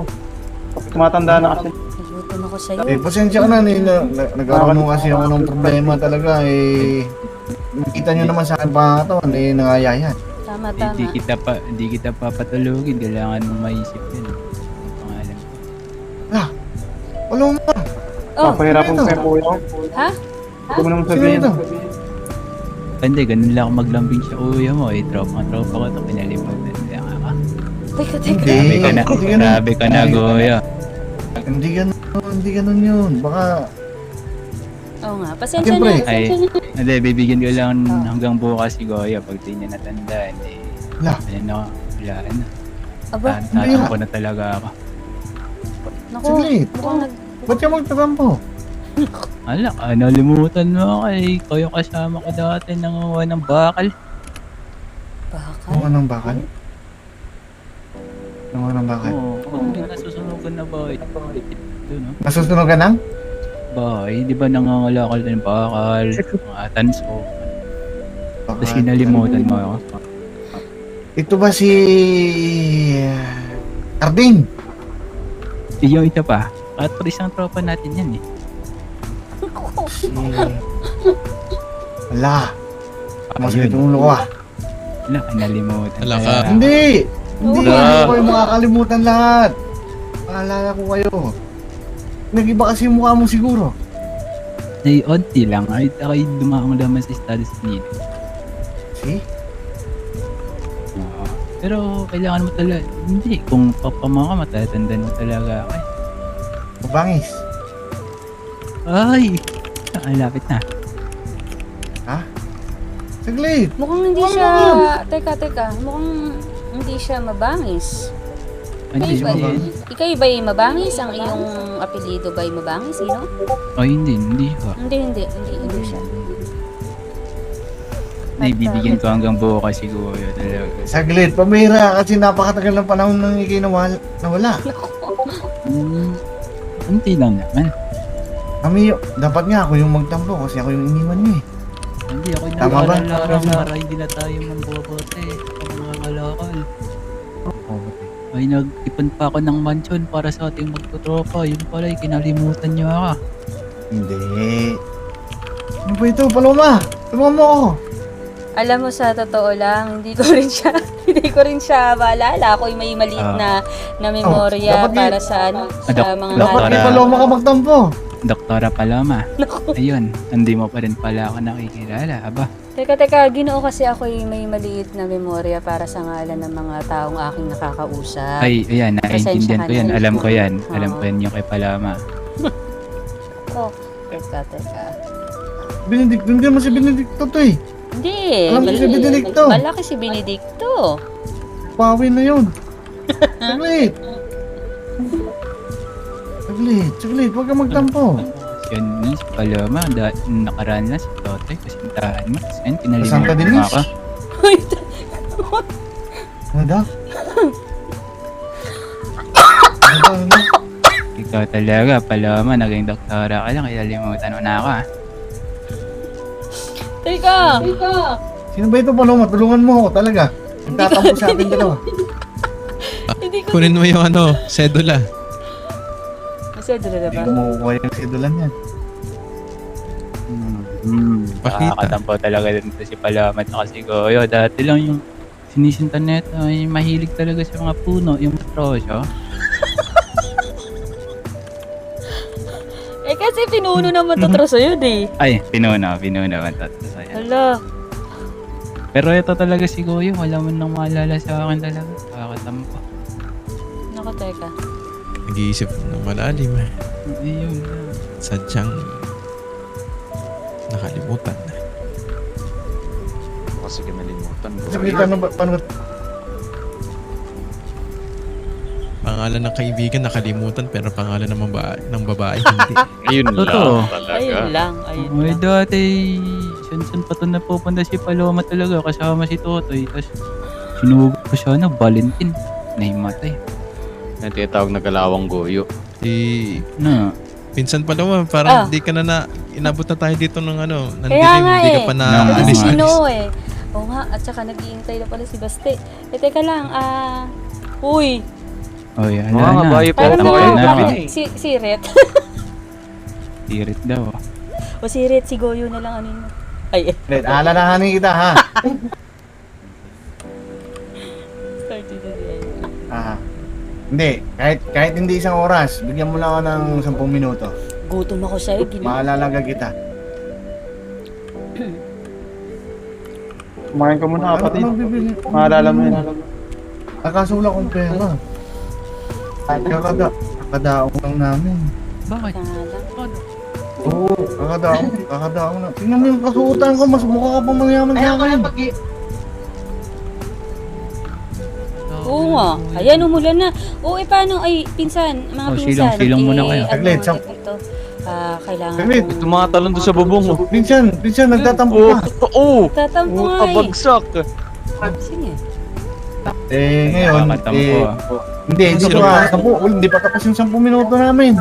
Tumatanda na kasi. Nagutom ako sa'yo. Pasensya ka na. Nagkaroon kasi ako ng problema talaga. Nakita nyo naman sa akin pangatawan. Nangayayan. Tama. Hindi kita papatulugin. Kailangan mong maisip yun. Ang pangalan ko. Wala mo. Papahirapan ko kay kuya ko. Ha? Hindi mo naman Sino sabihin. ito? Hindi, ganun lang ako maglambing sa kuya mo. Tropa ko ito. Pinalimutan lang ako. Teka. Hindi. Grabe ka na, Goyo. Hindi ganun yun. Baka, Oo nga, pasensya Siyempre. na. Ay, hindi, bibigyan ko lang hanggang bukas si Goyo. Pag di niya natandaan, Wala. wala na. Aba, Tatampo na talaga ako. naku. saglit. Mukhang Ba't ka magtatampo? Ala, nalimutan mo ako eh. Kayo kasama ko dati nangawa ng bakal. bakal. Ano ng bakal? Ano nga bakit? Oo, may nasusunugan na bahay. Doon, no? Nasusunog ka ng? Bahay, di ba nangangalakal ng bakal, mga tanso. Tapos kinalimutan mo ako. Ito ba si... Arding? Yung isa pa, at pa isang tropa natin yan eh. Si... Wala. Masakit Ayun. yung ulo ko ah. Wala, kinalimutan. Wala Kaya, ka. Hindi! Hindi Wala. ko kayo makakalimutan lahat. Paalala ko kayo. Nag-iba kasi yung mukha mo siguro. ay, onti lang. Ay, ako'y dumaong naman sa Estados Unidos. See? Pero kailangan mo talaga, hindi, kung papama ka, matatandaan mo talaga ako eh. Mabangis. Ay! Lapit na. Saglit. Mukhang hindi siya... Teka. Mukhang hindi siya mabangis. Hindi, Ikaw ba, hindi. ikaw ba'y mabangis? Ang iyong apelido ba'y mabangis? Sino? Ay, hindi siya. Hindi siya. Ay, bibigyan ko hanggang bukas siguro talaga. Saglit. Pamira kasi napakatagal ng panahon nang ikay nawala. Unti lang naman. Kami, dapat nga ako yung magtampo kasi ako yung iniwan niyo eh. Hindi, ako yung Tama ba? nag-aalala para hindi na tayo mambobote. Ang mga kalakal. Ay, nag-ipon pa ako ng mansion para sa ating magtutropa. Yun pala, kinalimutan niyo ako. Hindi. Ano ba ito, Paloma? Tulungan mo ako. Alam mo, sa totoo lang, hindi ko rin siya maalala. Ako'y may maliit na memorya dapat para sa mga Dapat kay halaman. Paloma ka magtampo. Doktora Paloma. Ayun, hindi mo pa rin pala ako nakikilala. Aba, Teka, Ginoo, kasi ako'y may maliit na memorya para sa ngalan ng mga taong aking nakakausap. ay, ayan, naiintindihan ko yan. Pasensyahan Alam na. ko yan. Oo. Alam ko yan yung kay Paloma. Oh, teka. Benedicto, hindi naman si Benedicto to eh. Hindi. Alam ko si Benedicto. Malaki si Benedicto. Pawin na yun. Saglit, huwag ka magtampo. Yan, si Paloma, nakaraan na si Totoy, kasintahan mo. Tapos yan, Saan ka, kinalimutan mo Denise? ako. Ano daw? Ano daw? Ikaw talaga, Paloma, naging doktora ka lang, kaya limutan mo na ako ah. Teka. Sino ba ito, Paloma? Tulungan mo ako talaga. Nagtatampo sa atin dalawa. Hindi ko. Kunin mo yung sedula. Masaya na Hindi ba? ko makukuha yung sedulan yan. Pakita. Nakakatampo talaga dito si Paloma at saka si Goyo. Dati lang yung sinisinta neto, ay mahilig talaga sa mga puno, yung matrosyo. Eh kasi pinuno naman to troso yun eh. Ay, pinuno man to. Hala. Pero ito talaga si Goyo, wala man nang maalala sa akin talaga. Nakakatampo. Naku, teka. Nag-iisip ng malalim eh. Ayun. Sadyang nakalimutan na. Kasi kinalimutan. Saglit, paano? Pangalan ng kaibigan nakalimutan pero pangalan ng babae hindi. Ayun Totoo. lang talaga. Ayun lang. Ay, dati, saan pa ito napupunta si Paloma talaga kasama si Totoy. Tapos, sinugot ko siya na Valentin. Naimatay. Yung tinatawag na galawang goyo. Na, Pinsan pala mo, parang di ka na inabot na tayo dito ng ng Kaya dilim, nga di ka eh. pa na Nang- alis. Sino eh. Oo nga, at saka nag-iintay na pala si Baste. Eh, teka lang, uy, oh yan Mga na. babae pa parang ba kayo? bakit si Ret? Tirit daw. O si Ret, si Goyo na lang anin mo. Ay, Alalahanin kita ha. started na yan. Hindi, kahit hindi isang oras, bigyan mo lang ako ng 10 minuto. Gutom ako sa'yo, Maalalaga kita. Kumain ka muna, Ano bibili? Maalala mo yun. Nakasula kong pera. Kakadaong lang namin. Bakit? Oo, kakadaong lang. Tingnan mo yung kasuotan ko, mas mukha ka pa mayaman sa akin. Oo nga. Ayan, umulan na. Oo, paano? Ay, pinsan, mga Oh, pinsan. silong muna kayo. Saglit, dito. Kailangan Saglit. kong- Tumatalon doon sa bubong. Oh. Pinsan, nagtatampo ka. Oo. Tatampo nga eh. Abagsak. Sige. Ngayon, Nakakatampo, hindi pa, hindi pa tapos yung 10 minuto namin.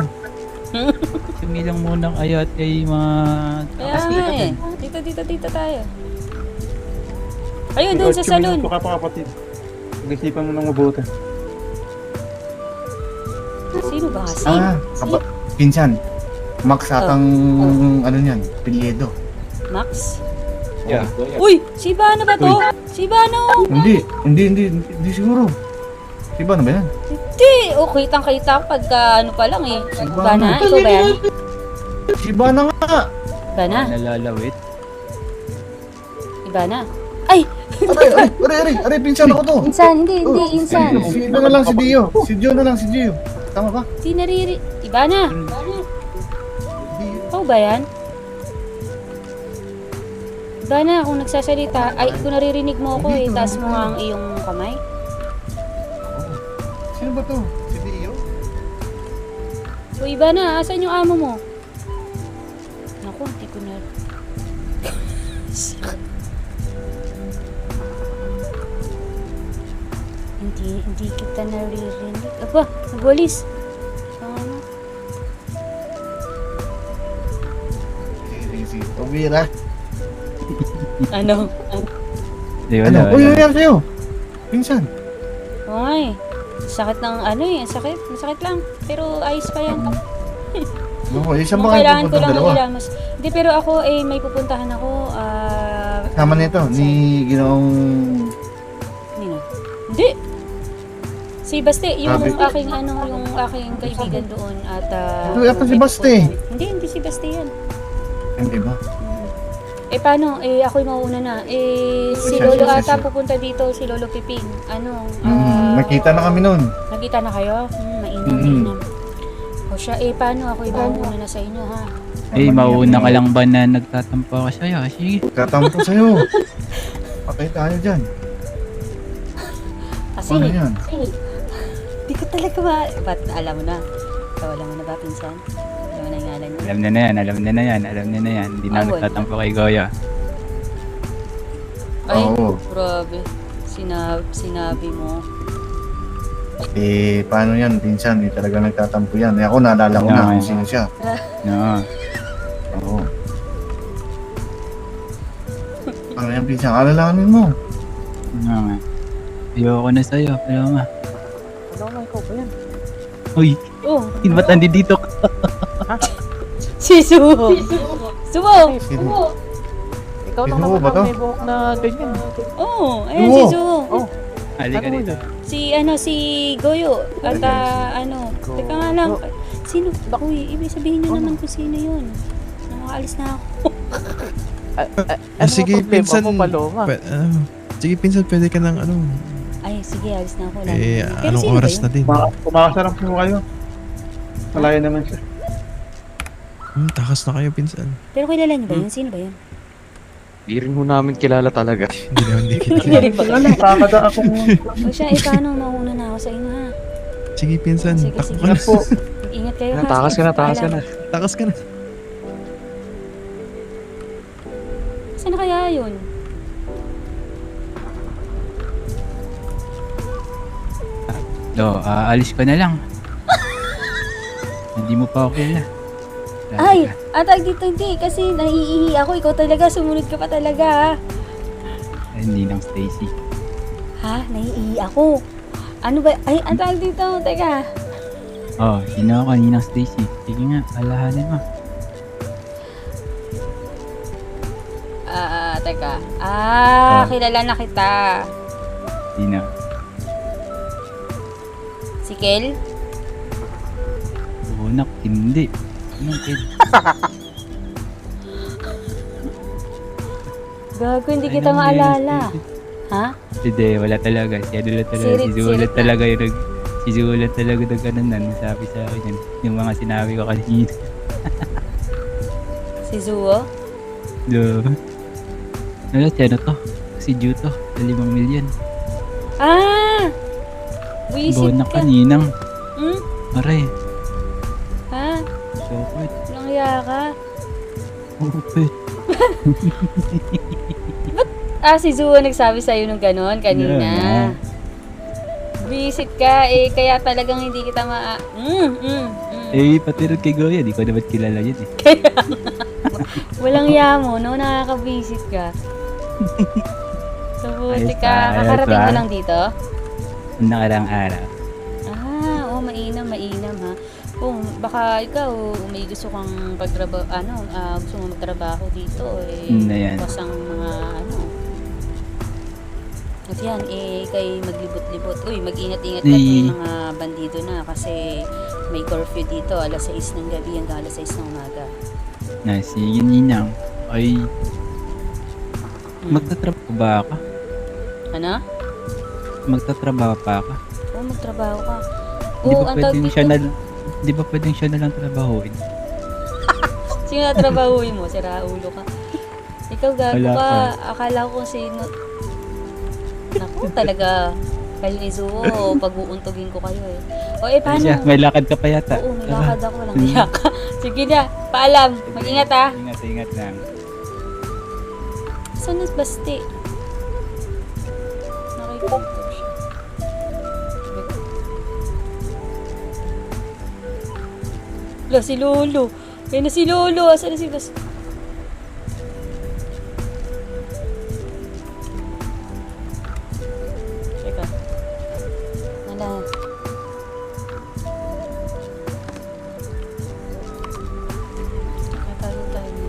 Sumilang muna kayo at kay mga... Kaya nga eh. Dito tayo. Ayun, doon sa salon. ka pa kapatid. Pag-isipan mo ng mabuti. Sino ba kasi? Pinsan. Max atang, ano niyan, Piliedo. Max? Yeah. Uy! Si Ivana ba to? Si Ivana! Hindi siguro. Iba na ba yan? Hindi! O, kitang-kita pagka ano pa lang eh. Ivana, ikaw ba yan? Si Ivana nga. Ivana? Nalalawit. Ivana? Ay! Aray, pinsan ako to. Insan, hindi, insan. Si na lang si Dio. Si Dio na lang, si Dio. Tama ba? Di nariri... Ivana! Ikaw ba yan? Ivana, kung nagsasalita, ay, kung naririnig mo ako eh, taas mo nga ang iyong kamay. Sino ba to? Si Dio? O Ivana, asan yung amo mo? Naku, hindi ko na... Hindi kita naririnig. Aba, nagwalis. Ano? Si Tobira. Ano? Di, Ano? Uy, nangyari sa'yo? Pinsan. Oo nga eh. Sakit ng ano eh, sakit. Masakit lang. Pero ayos pa yan. Oo, isang Kung ba kayo kailangan ko pupunta lang dalawa? ilamos. Hindi, pero ako eh, may pupuntahan ako. Sama nito, ni Ginoong... Nino? Hindi. Si Baste, yung Sabi- aking yung aking kaibigan doon at Ito, yata si Baste. Hindi si Baste yan. Hindi ba? Eh paano? Eh ako'y mauuna na. Eh si Siya, Lolo siya, ata siya. pupunta dito, si Lolo Piping. Ano? Nakita na kami nun. Nakita na kayo? Mainam, Mhm. mainam. O siya, eh paano? Ako'y mauuna na sa inyo ha? Eh, mauna ka lang ba na nagtatampo ka sa'yo? Sige. Katampo sa'yo. Patay tayo dyan. Kasi, Ano yan? di ko talaga ba't alam mo na? Ikaw alam mo na ba, pinsan? Alam mo na yung ngalan niya? Alam na yan. Hindi na Awal. nagtatampo kay Goya. Ay, Oo. grabe. Sinabi mo. Paano yan? Pinsan, hindi talaga nagtatampo yan. Ako, naalala ko na kung sino siya. No. Oo. Ano yan, pinsan? Alalahanin mo. No, nga. Ayoko na sa'yo, Paloma. Paloma, ikaw ba yan? Uy, Oh, ba't nandito ka? si Subo! Subo! Sino? Ikaw lang naman ba to? may buhok na ganyan. Oo, ayun Oo. si Subo. Halika dito. Si Goyo. At teka nga lang. Sino? Uy, ibig sabihin nyo naman kung sino yun. Nakaalis na ako. Sige, pinsan. Paloma? Sige, pinsan, pwede ka ng ano. Ay, sige, alis na ako. Pero Anong sino ba oras yun? na din? Kumakasarap po kayo. Malaya naman siya. Takas na kayo, pinsan. Pero kilala nyo ba yun? Sino ba yun? Di rin ho namin kilala talaga. Hindi naman di kita. Hindi rin ba? Kakada ako mo. O siya, paano? Mauna na ako sa inyo ha. Sige, pinsan. Sige, Takbo sige. ka na po. Ingat kayo ha. Takas ka na. Takas ka na. Saan na kaya yun? Do, aalis ko na lang. Hindi mo pa ako kilala. Ay! Atag dito hindi. Kasi naiihi ako. Ikaw talaga. Sumunod ka pa talaga ha. Ay, hindi nang Stacy. Ha? Naiihi ako. Ano ba? Ay, atag dito. Teka. Oh, sino ako? Ninang Stacy. Sige nga, alahanin mo. Teka. Kilala na kita. Sino? Si Kel? Unak, hindi. Anong kid? Gago, hindi kita maalala. Ha? Hindi, wala talaga. Si ano lang talaga. Sirit, Si Zulat sirit talaga yung si Zulat talaga nagsabi sa akin yan. Yung mga sinabi ko kanina. Si Zuo? Do. Ano, si ano to? Si Ju to. Sa 5 milyon. Wisit Bonak ka. kaninang. Hmm? Aray. Ha? Sokot. Walang hiya ka? Upit. Si Zuo nagsabi sa'yo nung ganon kanina. Visit ka, eh, kaya talagang hindi kita Eh, pati rin kay Goya, di ko naman kilala yun eh. Walang yamo, no? Nakaka-visit ka. So, buti Ayos ka. ba? Ayos Kakarating ba? mo lang dito? Ang nakarang araw. Mainam ha. Baka ikaw, may gusto kang gusto mo magtrabaho dito, eh, Na yan. bukas ang mga, At yan, kay maglibot-libot. Uy, mag-ingat-ingat ka Eh. ng mga bandido na kasi may curfew dito, alas 6 ng gabi hanggang alas 6 ng umaga. Nice, yun ninang. Ay, magtatrabaho ba ka? Ano? Magtatrabaho pa ka? Oo, magtrabaho ka. Di Oo, ba ang tawag pwedeng dito. siya na, di ba pwedeng siya na lang trabahuin? Sino na trabahuin mo? Sira ulo ka. Ikaw gago Wala ka. pa. Akala ko sino. Naku, talaga. Kayo ni Zuo, pag-uuntugin ko kayo eh. O paano? Siya, may lakad ka pa yata. Oo, may lakad ako. Walang hiya ka. Sige na, paalam. Mag-ingat ha. Ingat lang. Saan na basti? Nakikita siya. Lo, si Lolo. Kaya na si Lolo. Saan na si Basti? Teka. Wala. Tayo.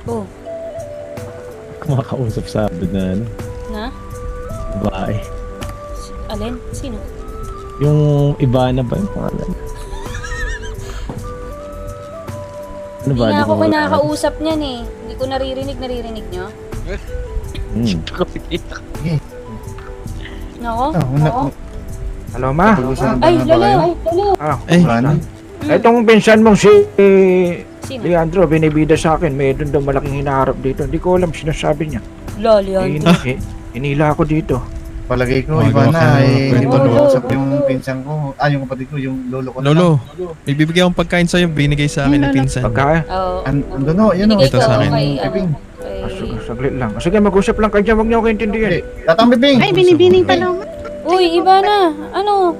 Oh, Kumakausap sa na na? babae. Alin? Sino? Yung iba na ba yung pangalan? Ano Hindi ba? nga ako mo kinakausap niyan eh. Hindi ko naririnig nyo? Nako? Nako? Hello, ma. Ay, Lolo! Eh, Itong pinsan mong si Sino? Leandro, binibida sa akin. May doon daw malaking hinaharap dito. Hindi ko alam sinasabi niya. Lolo yan. Inila ako dito. Palagay ko, Magawa iba na, ka na, hindi kwento. ba nakausap yung pinsan ko, yung kapatid ko, yung lolo ko. Lolo, may bibigay akong pagkain sa'yo, binigay sa akin ng pinsan. Pagka, Oo. Ando no, yan o. Binigay ito ko sa akin. kay, Bibing. saglit lang. Sige, mag-usap lang kayo dyan. Huwag niyo ako intindihan. Tatang Bibing! Ay, binibining pala. Uy, iba na. Ano?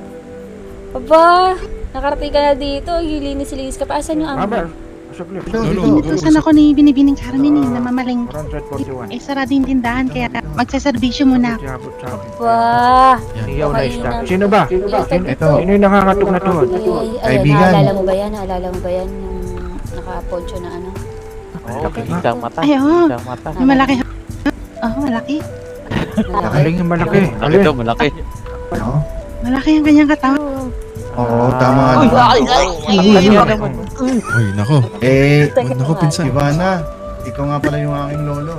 Aba, nakarating ka na dito. Linis ka pa. Asan yung amo? Mama, saglit. Lolo, Utusan ako ni Binibining Carmen eh, namamaling. 141. Eh, sarado yung tindahan, kaya magsaservisyo muna ako. Abot sa akin. Ba. Iyaw na Kakainin isda. na. Sino ba? Ito. Sino yung nakakatok na tuhod? Kaibigan. Naalala mo ba yan? Naalala mo ba yan? Yung naka-poncho na ano? Malaki nga. Isang mata. Ay, oo. Isang mata. Yung malaki. Oh, malaki. Nakaling yung malaki. Ang ito, malaki. Oo, Malaki ang kanyang katawan. tama. Uy, nako. Nako, pinsan. Ivana, ikaw nga pala yung aking lolo.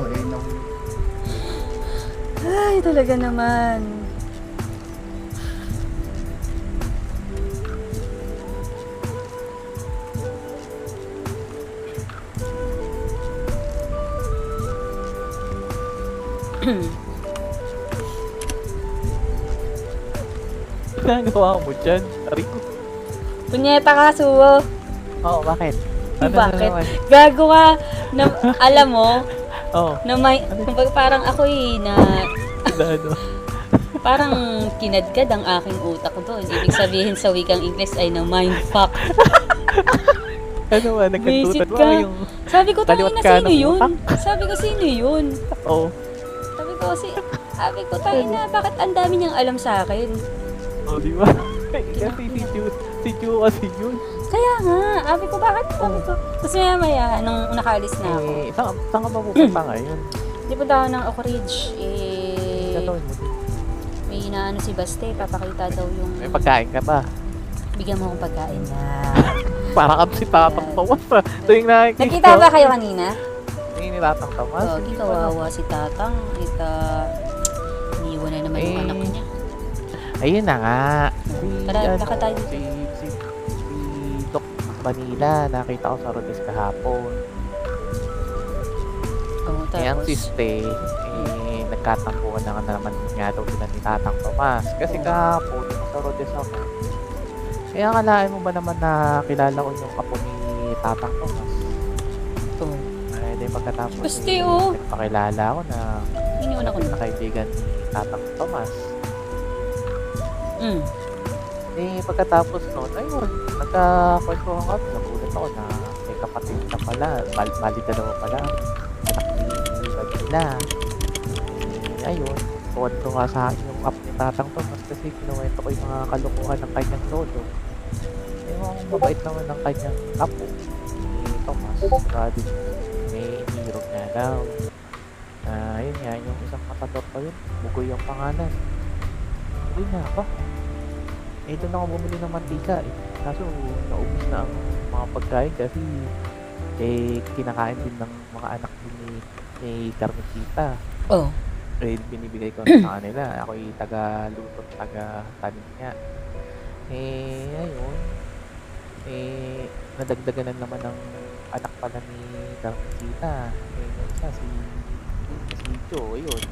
Ay, talaga naman. Ginagawa mo dyan? Rico. Punyeta ka, Suwo. Oo, bakit? Bakit? Gago ka. Na, alam mo, Oo. na may, kumbaga parang ako na Ano? parang kinadkad ang aking utak doon. Ibig sabihin sa wikang Ingles ay na mindfuck. Ano ba? Visit Nagkantutan mo ka. yung... Sabi ko, tayo Kaliwat na ka sino ng yun? utak. Sabi ko, sino yun? Oo. Sabi ko, tayo na, bakit ang dami niyang alam sa akin? Oh, di ba? Kasi si Chu kasi yun. Kaya nga, sabi ko, bakit? Sabi ko. Tapos maya, nung nakaalis na ako, Eh, saan ka ba pupunta ngayon? di punta ako ng Oak Ridge, Gagawin mo din. may inaano si Baste, papakita daw yung, May pagkain ka ba? bigyan mo akong pagkain na. Para ka si Tatang Tawas pa. Tuwing nakikita. Nakita ba kayo kanina? Tingin ni Tatang Tawas. Hindi kawawa si Tatang. Iniwan na naman yung Eh, anak niya. Ayun na nga. Tara, baka tayo dito. Si Doc Manila, nakita ko sa Rodes kahapon. Oh, Eh, ang tapos, siste, nagkatampuhan na naman nga daw sila ni Tatang Tomas. Kasi kahapon, sa Rodes ako. Eh, akalain mo ba naman na kilala ko yung kapo ni Tatang Tomas? Ito. Ay, di pagkatapos Basti, oh. nagpakilala ako na Iniwan ako na kaibigan ni Tatang Tomas. Mm. Eh, pagkatapos noon, ayun, nagkakwentuhan kami. Nagulat ako na may kapatid na pala. Bali dalawa pala. Anak ni Vanilla. Eh, ayun, kwento nga sa akin yung app ni Tatang Tomas kasi kinuwento ko yung mga kalukuhan ng kanyang lolo. Eh, yung mabait naman ng kanyang apo ni Tomas. Grabe, may inirog nga daw. Ayun nga, yung isang matador pa yun. Bugoy yung pangalan. Bugoy nga ba? Eh, doon ako bumili ng mantika eh. Kaso, naubos na ang mga pagkain kasi kinakain din ng mga anak din ni Carmencita. Oh. Eh, binibigay ko sa kanila. Ako'y taga-luto, taga-tanim nga. Eh, ayun. Eh, nadagdagan na naman ng anak pala ni Carmencita. Eh, yung isa, si Joe, ayun.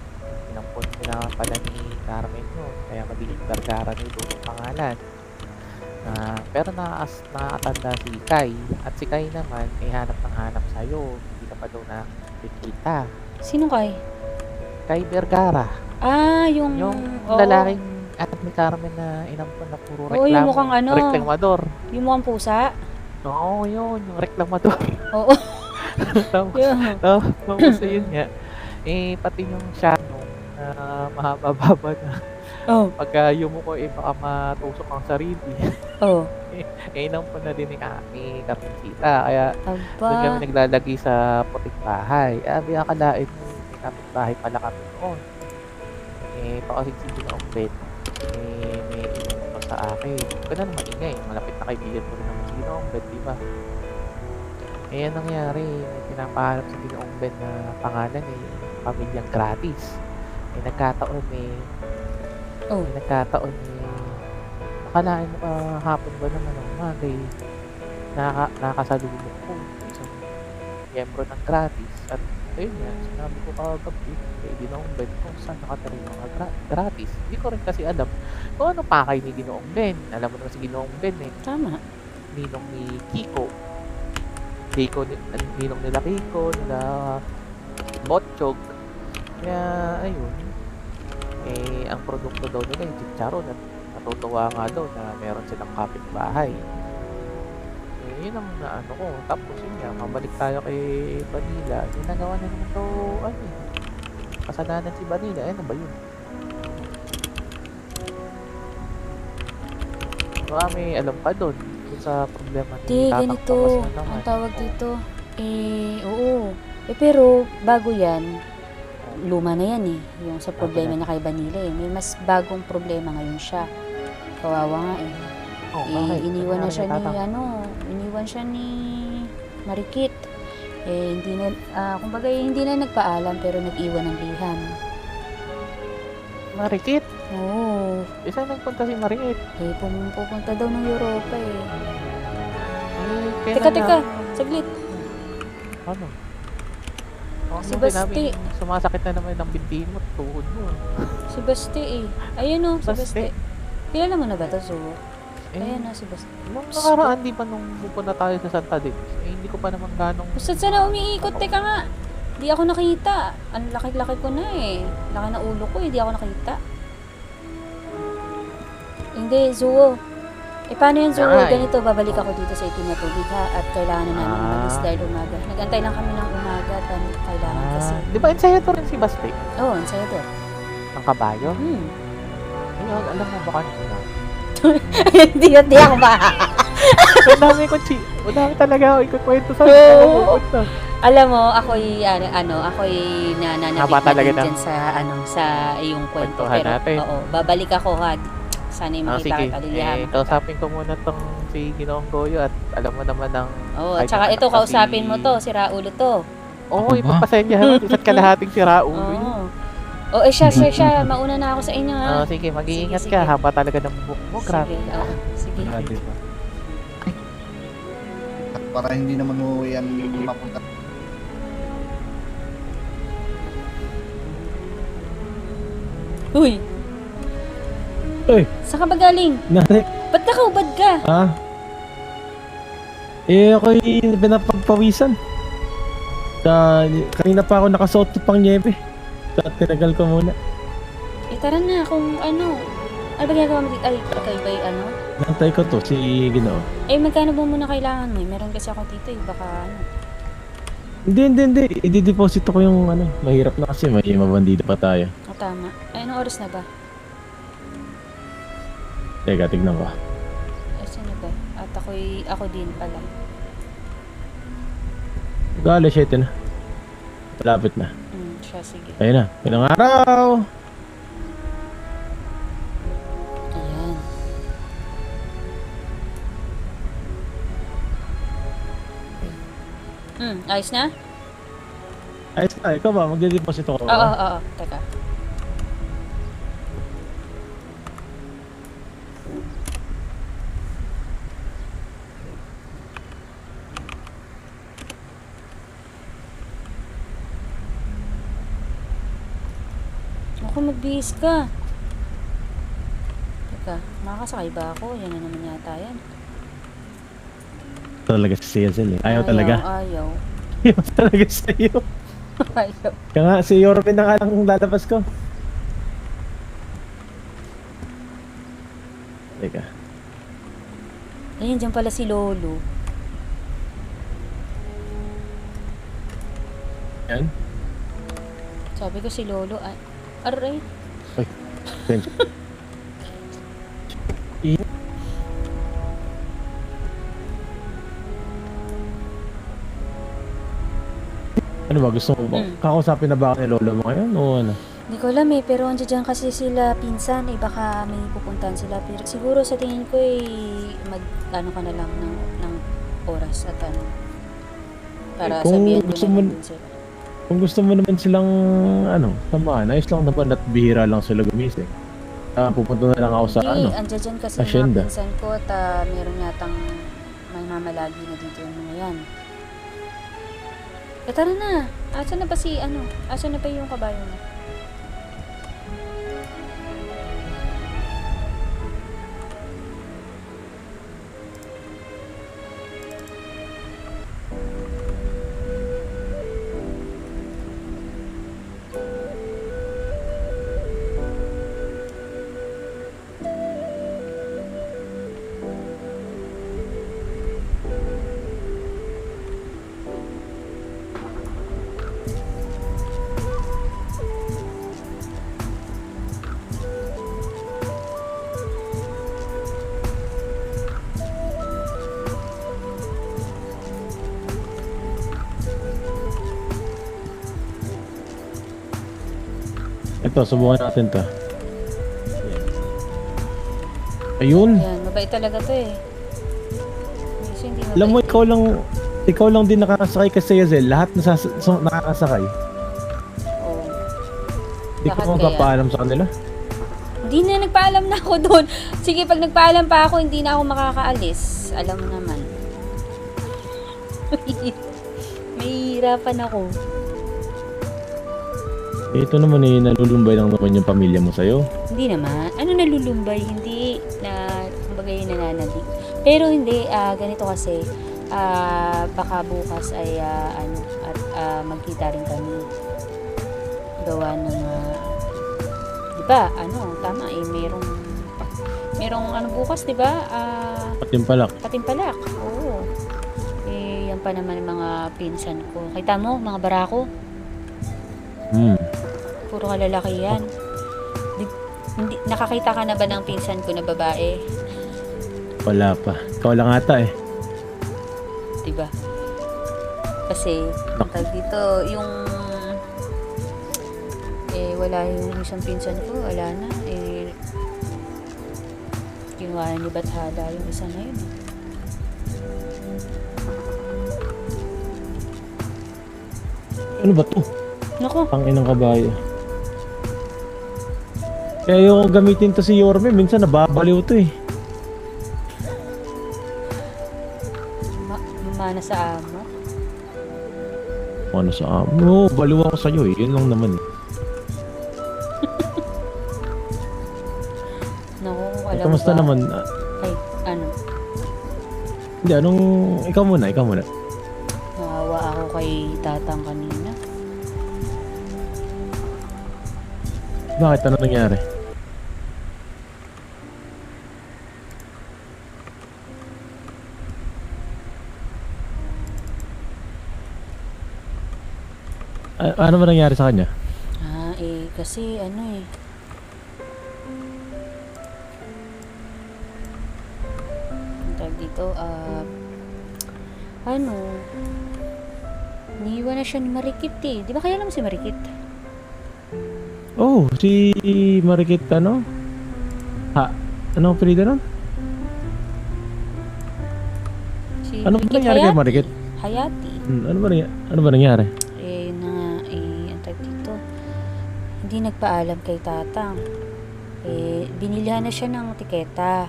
Inampon nila pala ni Carmen yun. Kaya magiging Gargara nito yung pangalan. Pero nakatanda si Kai. At si Kai naman, ay hanap ng hanap sa'yo. Hindi ka pa daw nakikita. Sino kay? Kai Vergara. Yung oo. Lalaking anak ni Carmen na inampon na puro Oo, yung mukhang ano. reklamador. Yung mukhang pusa? Oo, yun. Yung reklamador. Oo. Tapos yun nga. Eh, pati yung Shano na mahaba-baba na. Oh. Pagka yumuko, baka matusok ang sarili. Oh. Inampon na din ni Carmencita. Kaya Aba. doon kami naglalagay sa puting bahay. Abi, akalain mo, may kapitbahay pala kami noon. Pakasigsigi na umpet. May inunod sa akin. Huwag na naman ingay. Malapit na kaibigan ko rin naman si Ginoong Ben, di ba? Ang nangyari, may pinapahanap sa Ginoong Ben na pangalan Pamilyang Gratis. Nagkataon akalain mo hapon ba naman ng umaga nakasalubong ko isang miyembro ng Gratis. At ayun nga, sinabi ko kagabi kay Ginoong Ben kung saan nakatira yung mga Gratis. Hindi ko rin kasi alam kung ano pakay ni Ginoong Ben. Alam mo naman si Ginoong Ben Tama. Ninong ni Kiko, ninong nila Kiko, nila Botchog. Kaya ayun, ang produkto daw nila yung chicharon at natutuwa nga daw na meron silang kapitbahay. Yun ang naano ko. Tapos yun nga, mabalik tayo kay Vanilla. Ginagawa na naman to, kasalanan si Vanilla. Ano ba yun? Baka may alam pa doon sa problema ni Di, Tatang ganito. Tomas na naman. Ang tawag dito. Oo. Pero, bago yan, luma na yan eh. Yung sa problema niya kay Vanilla eh. May mas bagong problema ngayon siya. Kawawa nga eh. Bakit? Iniwan na siya ni, Tatang? iniwan siya ni Marikit. Hindi na, kumbaga hindi na nagpaalam pero nag-iwan ng liham. Marikit? Oo. Saan nagpunta si Marikit? Pupunta daw ng Europa eh. Kailan Teka, na- saglit. Ano? Si Basti. Sumasakit na naman ng bintiin mo, tuhod mo. Si Basti eh. Ayun o, si Basti. Basti. Kilala mo na ba ito, Zo? Ayan o, si Basti. Nung nakaraan, di pa nung pupunta tayo sa Santa Dimas, hindi ko pa naman ganong... Basta sana umiikot, teka nga. Di ako nakita. Ang laki-laki ko na eh. Laki na ulo ko eh, di ako nakita. Hindi, Zuo. Paano yan, Zuo? Ganito, babalik ako dito sa itim na tubig ha. At kailangan na namin umalis dahil umaga. Nag-antay lang kami ng umaga. Kailangan kasi. Di ba ensayado rin si Basti? Oo, ensayador. Ang kabayo? Ayun, alam mo ba kanina? Hindi ako ba? Wala talaga ako ikukwento sa Alam mo, ako'y nananabik Haba na talaga din na. dyan sa iyong kwento. Kwentuhan Pero, natin. oo, babalik ako ha. Sana yung makita Sige, ka, palilihaman kita. kausapin ko muna tong si Ginoong Goyo at alam mo naman ang... Oo, at saka ito, kausapin mo to, si Raulo to. Oo, ipapasensyahan mo isa't kalahating si Raulo yun. Oo, siya, mauna na ako sa inyo ha. Sige, mag-iingat Sige, ka. sige. Haba talaga ng buhok mo. Grabe. Sige, oo, sige. At para hindi naman mo yan mapunta. Uy, Uy, saan ka ba galing? nanay. Ba't nakaubad ka? Ha? Eh, ako'y pinapagpawisan. Kanina pa ako nakasuot ng pang niebe. Tinagal ko muna. Eh, tara na kung ano. Ano ba ginagawa mo dito? Ay, kayo ba ano? Nantay ko to, si Ginoo. Eh, magkano ba muna kailangan mo? Meron kasi ako dito eh. Baka ano. Hindi. I-deposit ko yung ano. Mahirap na kasi, may mabandido pa tayo. O, tama. Ay, anong oras na ba? Teka, tignan ko. Eh, sino ba? At ako din pala. Gala, 7 na. Malapit na. Siya, sige. Ayun na, ilang araw. Ayan. Ayos na? Ayos na, ikaw ba? Magde-deposit ako. Oo. Teka. Ako, magbihis ka. Teka, makakasakay ba ako? Yan na naman yata yan. Talaga si Cecil eh. Ayaw talaga. Ayaw. Ayaw talaga sa'yo. Ayaw. Kaya nga, si Yorvin na nga lang lalabas ko. Teka. Ayun, dyan pala si Lolo. Yan. Sabi ko si Lolo, aray. Ay, thanks. Ano ba, gusto mo ba? Kakausapin na ba ako ni Lolo mo ngayon o ano? Hindi ko alam eh, pero andyan dyan kasi sila pinsan eh, baka may pupuntahan sila. Pero siguro sa tingin ko eh, ano ka na lang ng oras at ano. Para Kung sabihan ko gusto naman mo- din sila. Kung gusto mo naman silang, samahan, ayos lang naman at bihira lang sila gumising. Pupunta na lang ako sa, Andyan dyan kasi asyenda. mga pinsan ko at meron yatang may mamalagi na dito yung mga yan. Eh tara na, asan na ba asan na ba yung kabayo mo? Ito, subukan natin to. Ayun. Yan, mabait talaga to eh. Kasi hindi mabait. Alam mo, ikaw lang din nakakasakay kasi Yazel. Lahat nakakasakay. Oo. Hindi ko Bakit kaya? magpapaalam sa kanila. Hindi na, nagpaalam na ako doon. Sige, pag nagpaalam pa ako, hindi na ako makakaalis. Alam mo naman. May hirapan ako. Ito naman eh, nalulumbay lang naman yung pamilya mo sa'yo. Hindi naman. Ano nalulumbay? Hindi na, kumbaga yung nananalig. Pero hindi, ganito kasi, baka bukas ay, magkita rin kami. Gawa ng, di ba, tama eh, merong bukas, di ba? Patimpalak. Patimpalak, oo. Eh, yan pa naman ang mga pinsan ko. Kita mo, mga barako. Puro kalalaki yan. Nakakita ka na ba ng pinsan ko na babae? Wala pa. Ikaw lang ata eh. Diba? Kasi, tag dito, wala yung isang pinsan ko, wala na. Ginawa ni Bathala yung isa na yun. Ano ba to? Nako. Ang inang kabayo. Kaya yung gamitin to si Yorme, minsan nababaliw to eh. Mana sa amo. Ano sa amo? Baliw ako sa'yo eh. Yun lang naman eh. Alam mo kamusta ba? naman? Ay, ano? Hindi, ikaw muna. Naawa ako kay tatang kanina. Bakit? Ano nangyari? Ano ba nangyari sa kanya? Kasi ano ang tawag dito, niiwan na siya ni Marikit eh. Di ba kaya naman si Marikit? Oh, si Marikit ano? Anong apelyido nun? Si Ano ba Marikit nangyari kay Hayati. Marikit? Hayati. Ano ba nangyari? Yun na nga, ang tawag dito, hindi nagpaalam kay tatang. Binilihan na siya ng tiketa.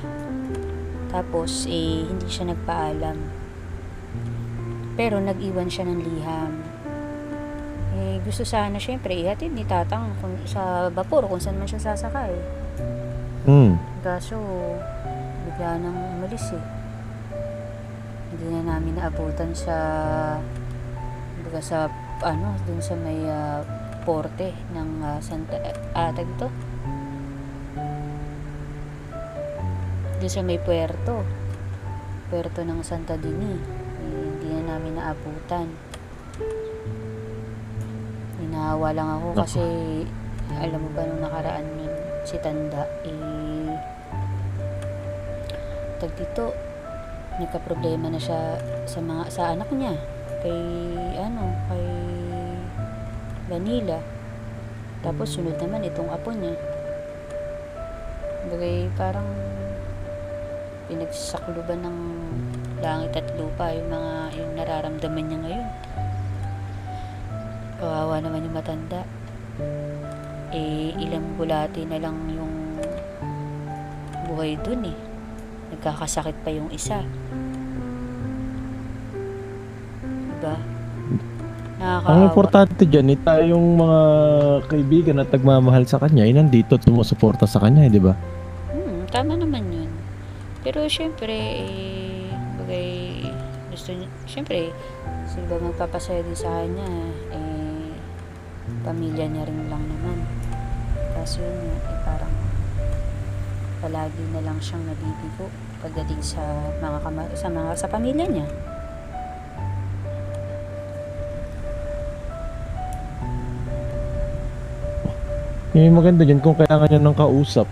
Tapos, hindi siya nagpaalam. Pero nag-iwan siya ng liham. Gusto sana syempre ihatid ni tatang sa vapor kung saan man siya sasakay. Kaso, bigla nang umalis eh. Hindi na namin naabutan sa dun sa may porte ng Santa dito. Dun sa may puerto ng Santa Dini. Hindi na namin naabutan. Hinahawa lang ako kasi alam mo ba nung nakaraan yun si Tanda dito nagka-problema na siya sa anak niya kay Vanilla. Tapos sunod naman itong apo niya. Bagay parang pinagsakluban ng langit at lupa yung nararamdaman niya ngayon. Kawawa naman yung matanda. Ilang bulati na lang yung buhay dun eh. Nagkakasakit pa yung isa. Diba? Nakakaawa. Ang importante dyan, tayong mga kaibigan at nagmamahal sa kanya, nandito at sumusuporta sa kanya, di ba? Tama naman yun. Pero syempre, gusto niya, syempre, sino ba magpapasaya din sa kanya, pamilya niya rin lang naman. Kaso yun, parang palagi na lang siyang nabibigo pagdating sa sa pamilya niya. Maganda dyan, kung kailangan niya ng kausap,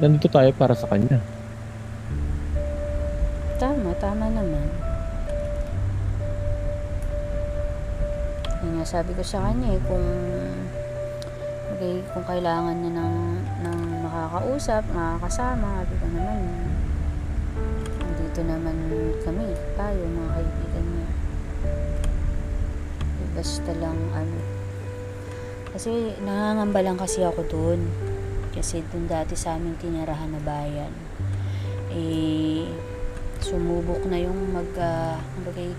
nandito tayo para sa kanya. Tama naman. Yung nga sabi ko sa kanya kung kailangan niya ng makakausap, makakasama, sabi ko naman, dito naman kami, tayo, mga kaibigan niya. Basta lang, kasi nangangamba lang kasi ako doon. Kasi doon dati sa aming tinirahan na bayan, sumubok na yung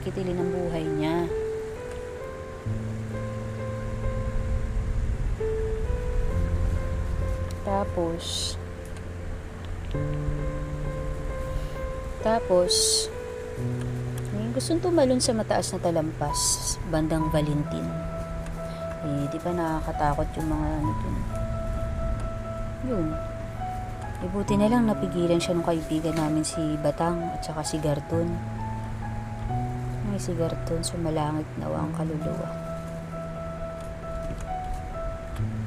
kitilin ng buhay niya. Tapos gustong tumalon sa mataas na talampas bandang Valentin. Di ba nakakatakot yung mga dun? Yun. Buti na lang napigilan siya ng kaibigan namin si Batang at saka si Garton. Si Garton sumalangit na ang kaluluwa.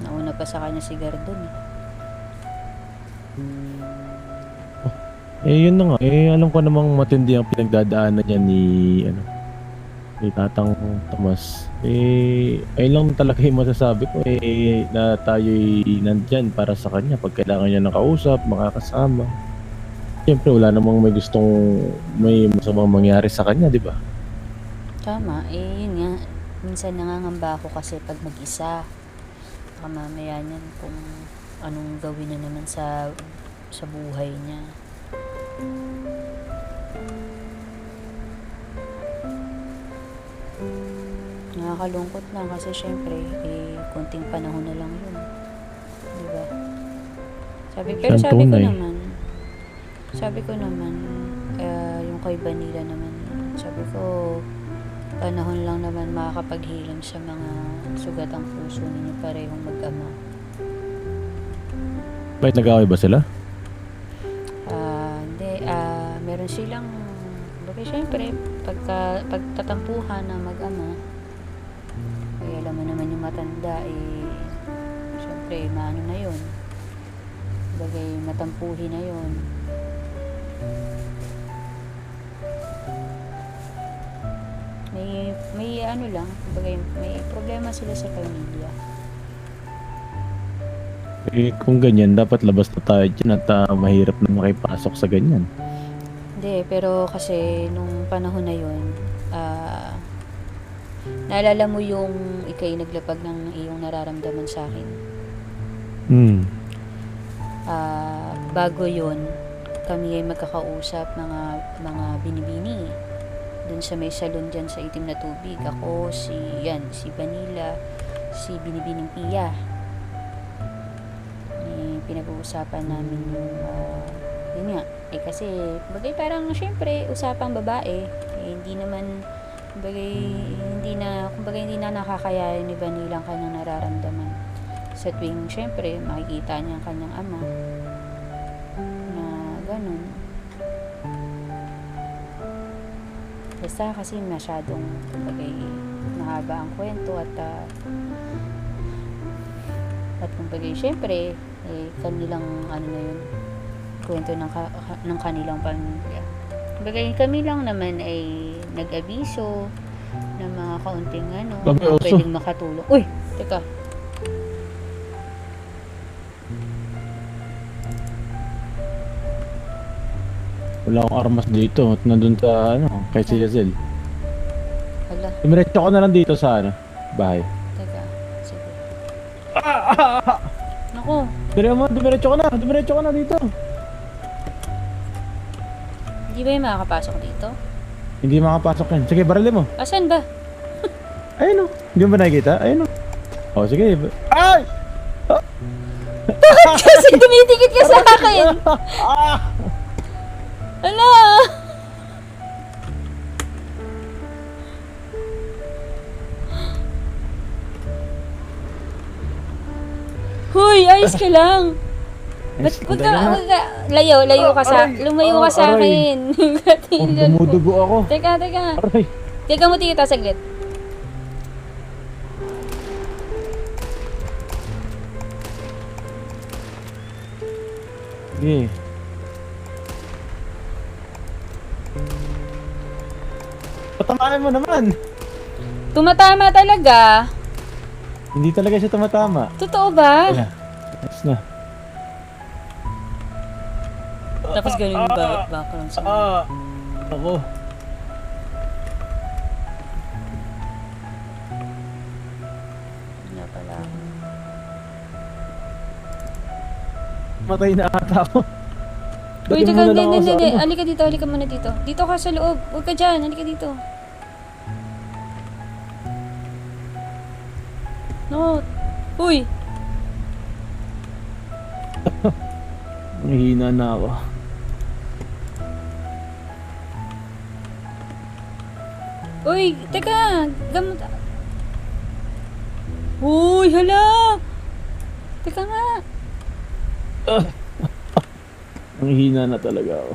Nauna pa sa kanya si Garton Yun na nga. Alam ko namang matindi ang pinagdadaanan niya ni Tatang Tomas. Ayun lang talaga yung masasabi ko na tayo'y nandyan para sa kanya pag kailangan niya ng kausap, makakasama. Siyempre wala namang may masamang mangyari sa kanya, di ba? Tama, yun nga. Minsan nangangamba ako kasi pag mag-isa. Baka mamaya niyan kung anong gawin na naman sa buhay niya. Nakakalungkot lang kasi syempre konting panahon na lang yun, di ba? Sabi ko sabi ko naman, yung kay Vanilla naman, sabi ko, panahon lang naman makakapaghilam sa mga sugatang puso ninyo parehong mag-ama. Bakit nag-away ba sila? Hindi, meron silang, bagay syempre, pagtatampuhan ng mag-ama, kaya alam mo naman yung matanda, syempre, maano na yun. Bagay, matampuhin na yun. May ano lang, bagay, may problema sila sa pamilya. Kung ganyan, dapat labas na tayo dyan at mahirap na makipasok sa ganyan. Hindi, pero kasi nung panahon na yun, naalala mo yung ikay naglapag ng iyong nararamdaman sa akin. Bago yun, kami ay magkakausap mga binibini dun sa may salon dyan sa Itim na Tubig. Ako, si Vanilla, si Binibining Pia. Pinag-uusapan namin yung yun nga, kasi bagay parang syempre usapang babae, hindi naman bagay hindi na nakakayanin ni Vanilla ang kanyang nararamdaman sa tuwing syempre makikita niya ang kanyang ama na ganun. Basta kasi masyadong bagay mahaba ang kwento at kung bagay syempre kanilang ano na yun, kwento ng kanilang pamilya. Bagay kami lang naman ay nag-abiso ng mga kaunting pwedeng makatulong. Uy! Teka. Wala akong armas dito at nandun sa kay si Yazel. Hala, Dumiretso ko na lang dito sa bahay. teka. Sige. Naku, Dumiretso ka na dito. hindi ba yung makakapasok dito? Hindi makapasok yan. Sige, barili mo. Asan ba? Ayun o. Hindi mo ba nakikita? Ayun o. O, sige. Ay! Kasi tumitikit ka sa akin! Ala! Huy, ayos ka lang. Ba't layo ka sa, lumayo ka sa akin. Dumudugo ako. Teka. Aray. Teka mo tingita saglit. Sige. Patamaan mo naman. Tumatama talaga. Hindi talaga siya tumatama. Totoo ba? Ayan. Ayos na. Tapos ganun yung background sa Ako. Ano pala. Matay na ata ako. Uy, Dating teka, muna lang ako sa hindi. Halika muna dito. Dito ka sa loob. Huwag ka dyan, halika dito. No. Uy! Mahina na ako. Uy, teka. Gamot. Uy, hala! Teka nga. Ang hina na talaga ako.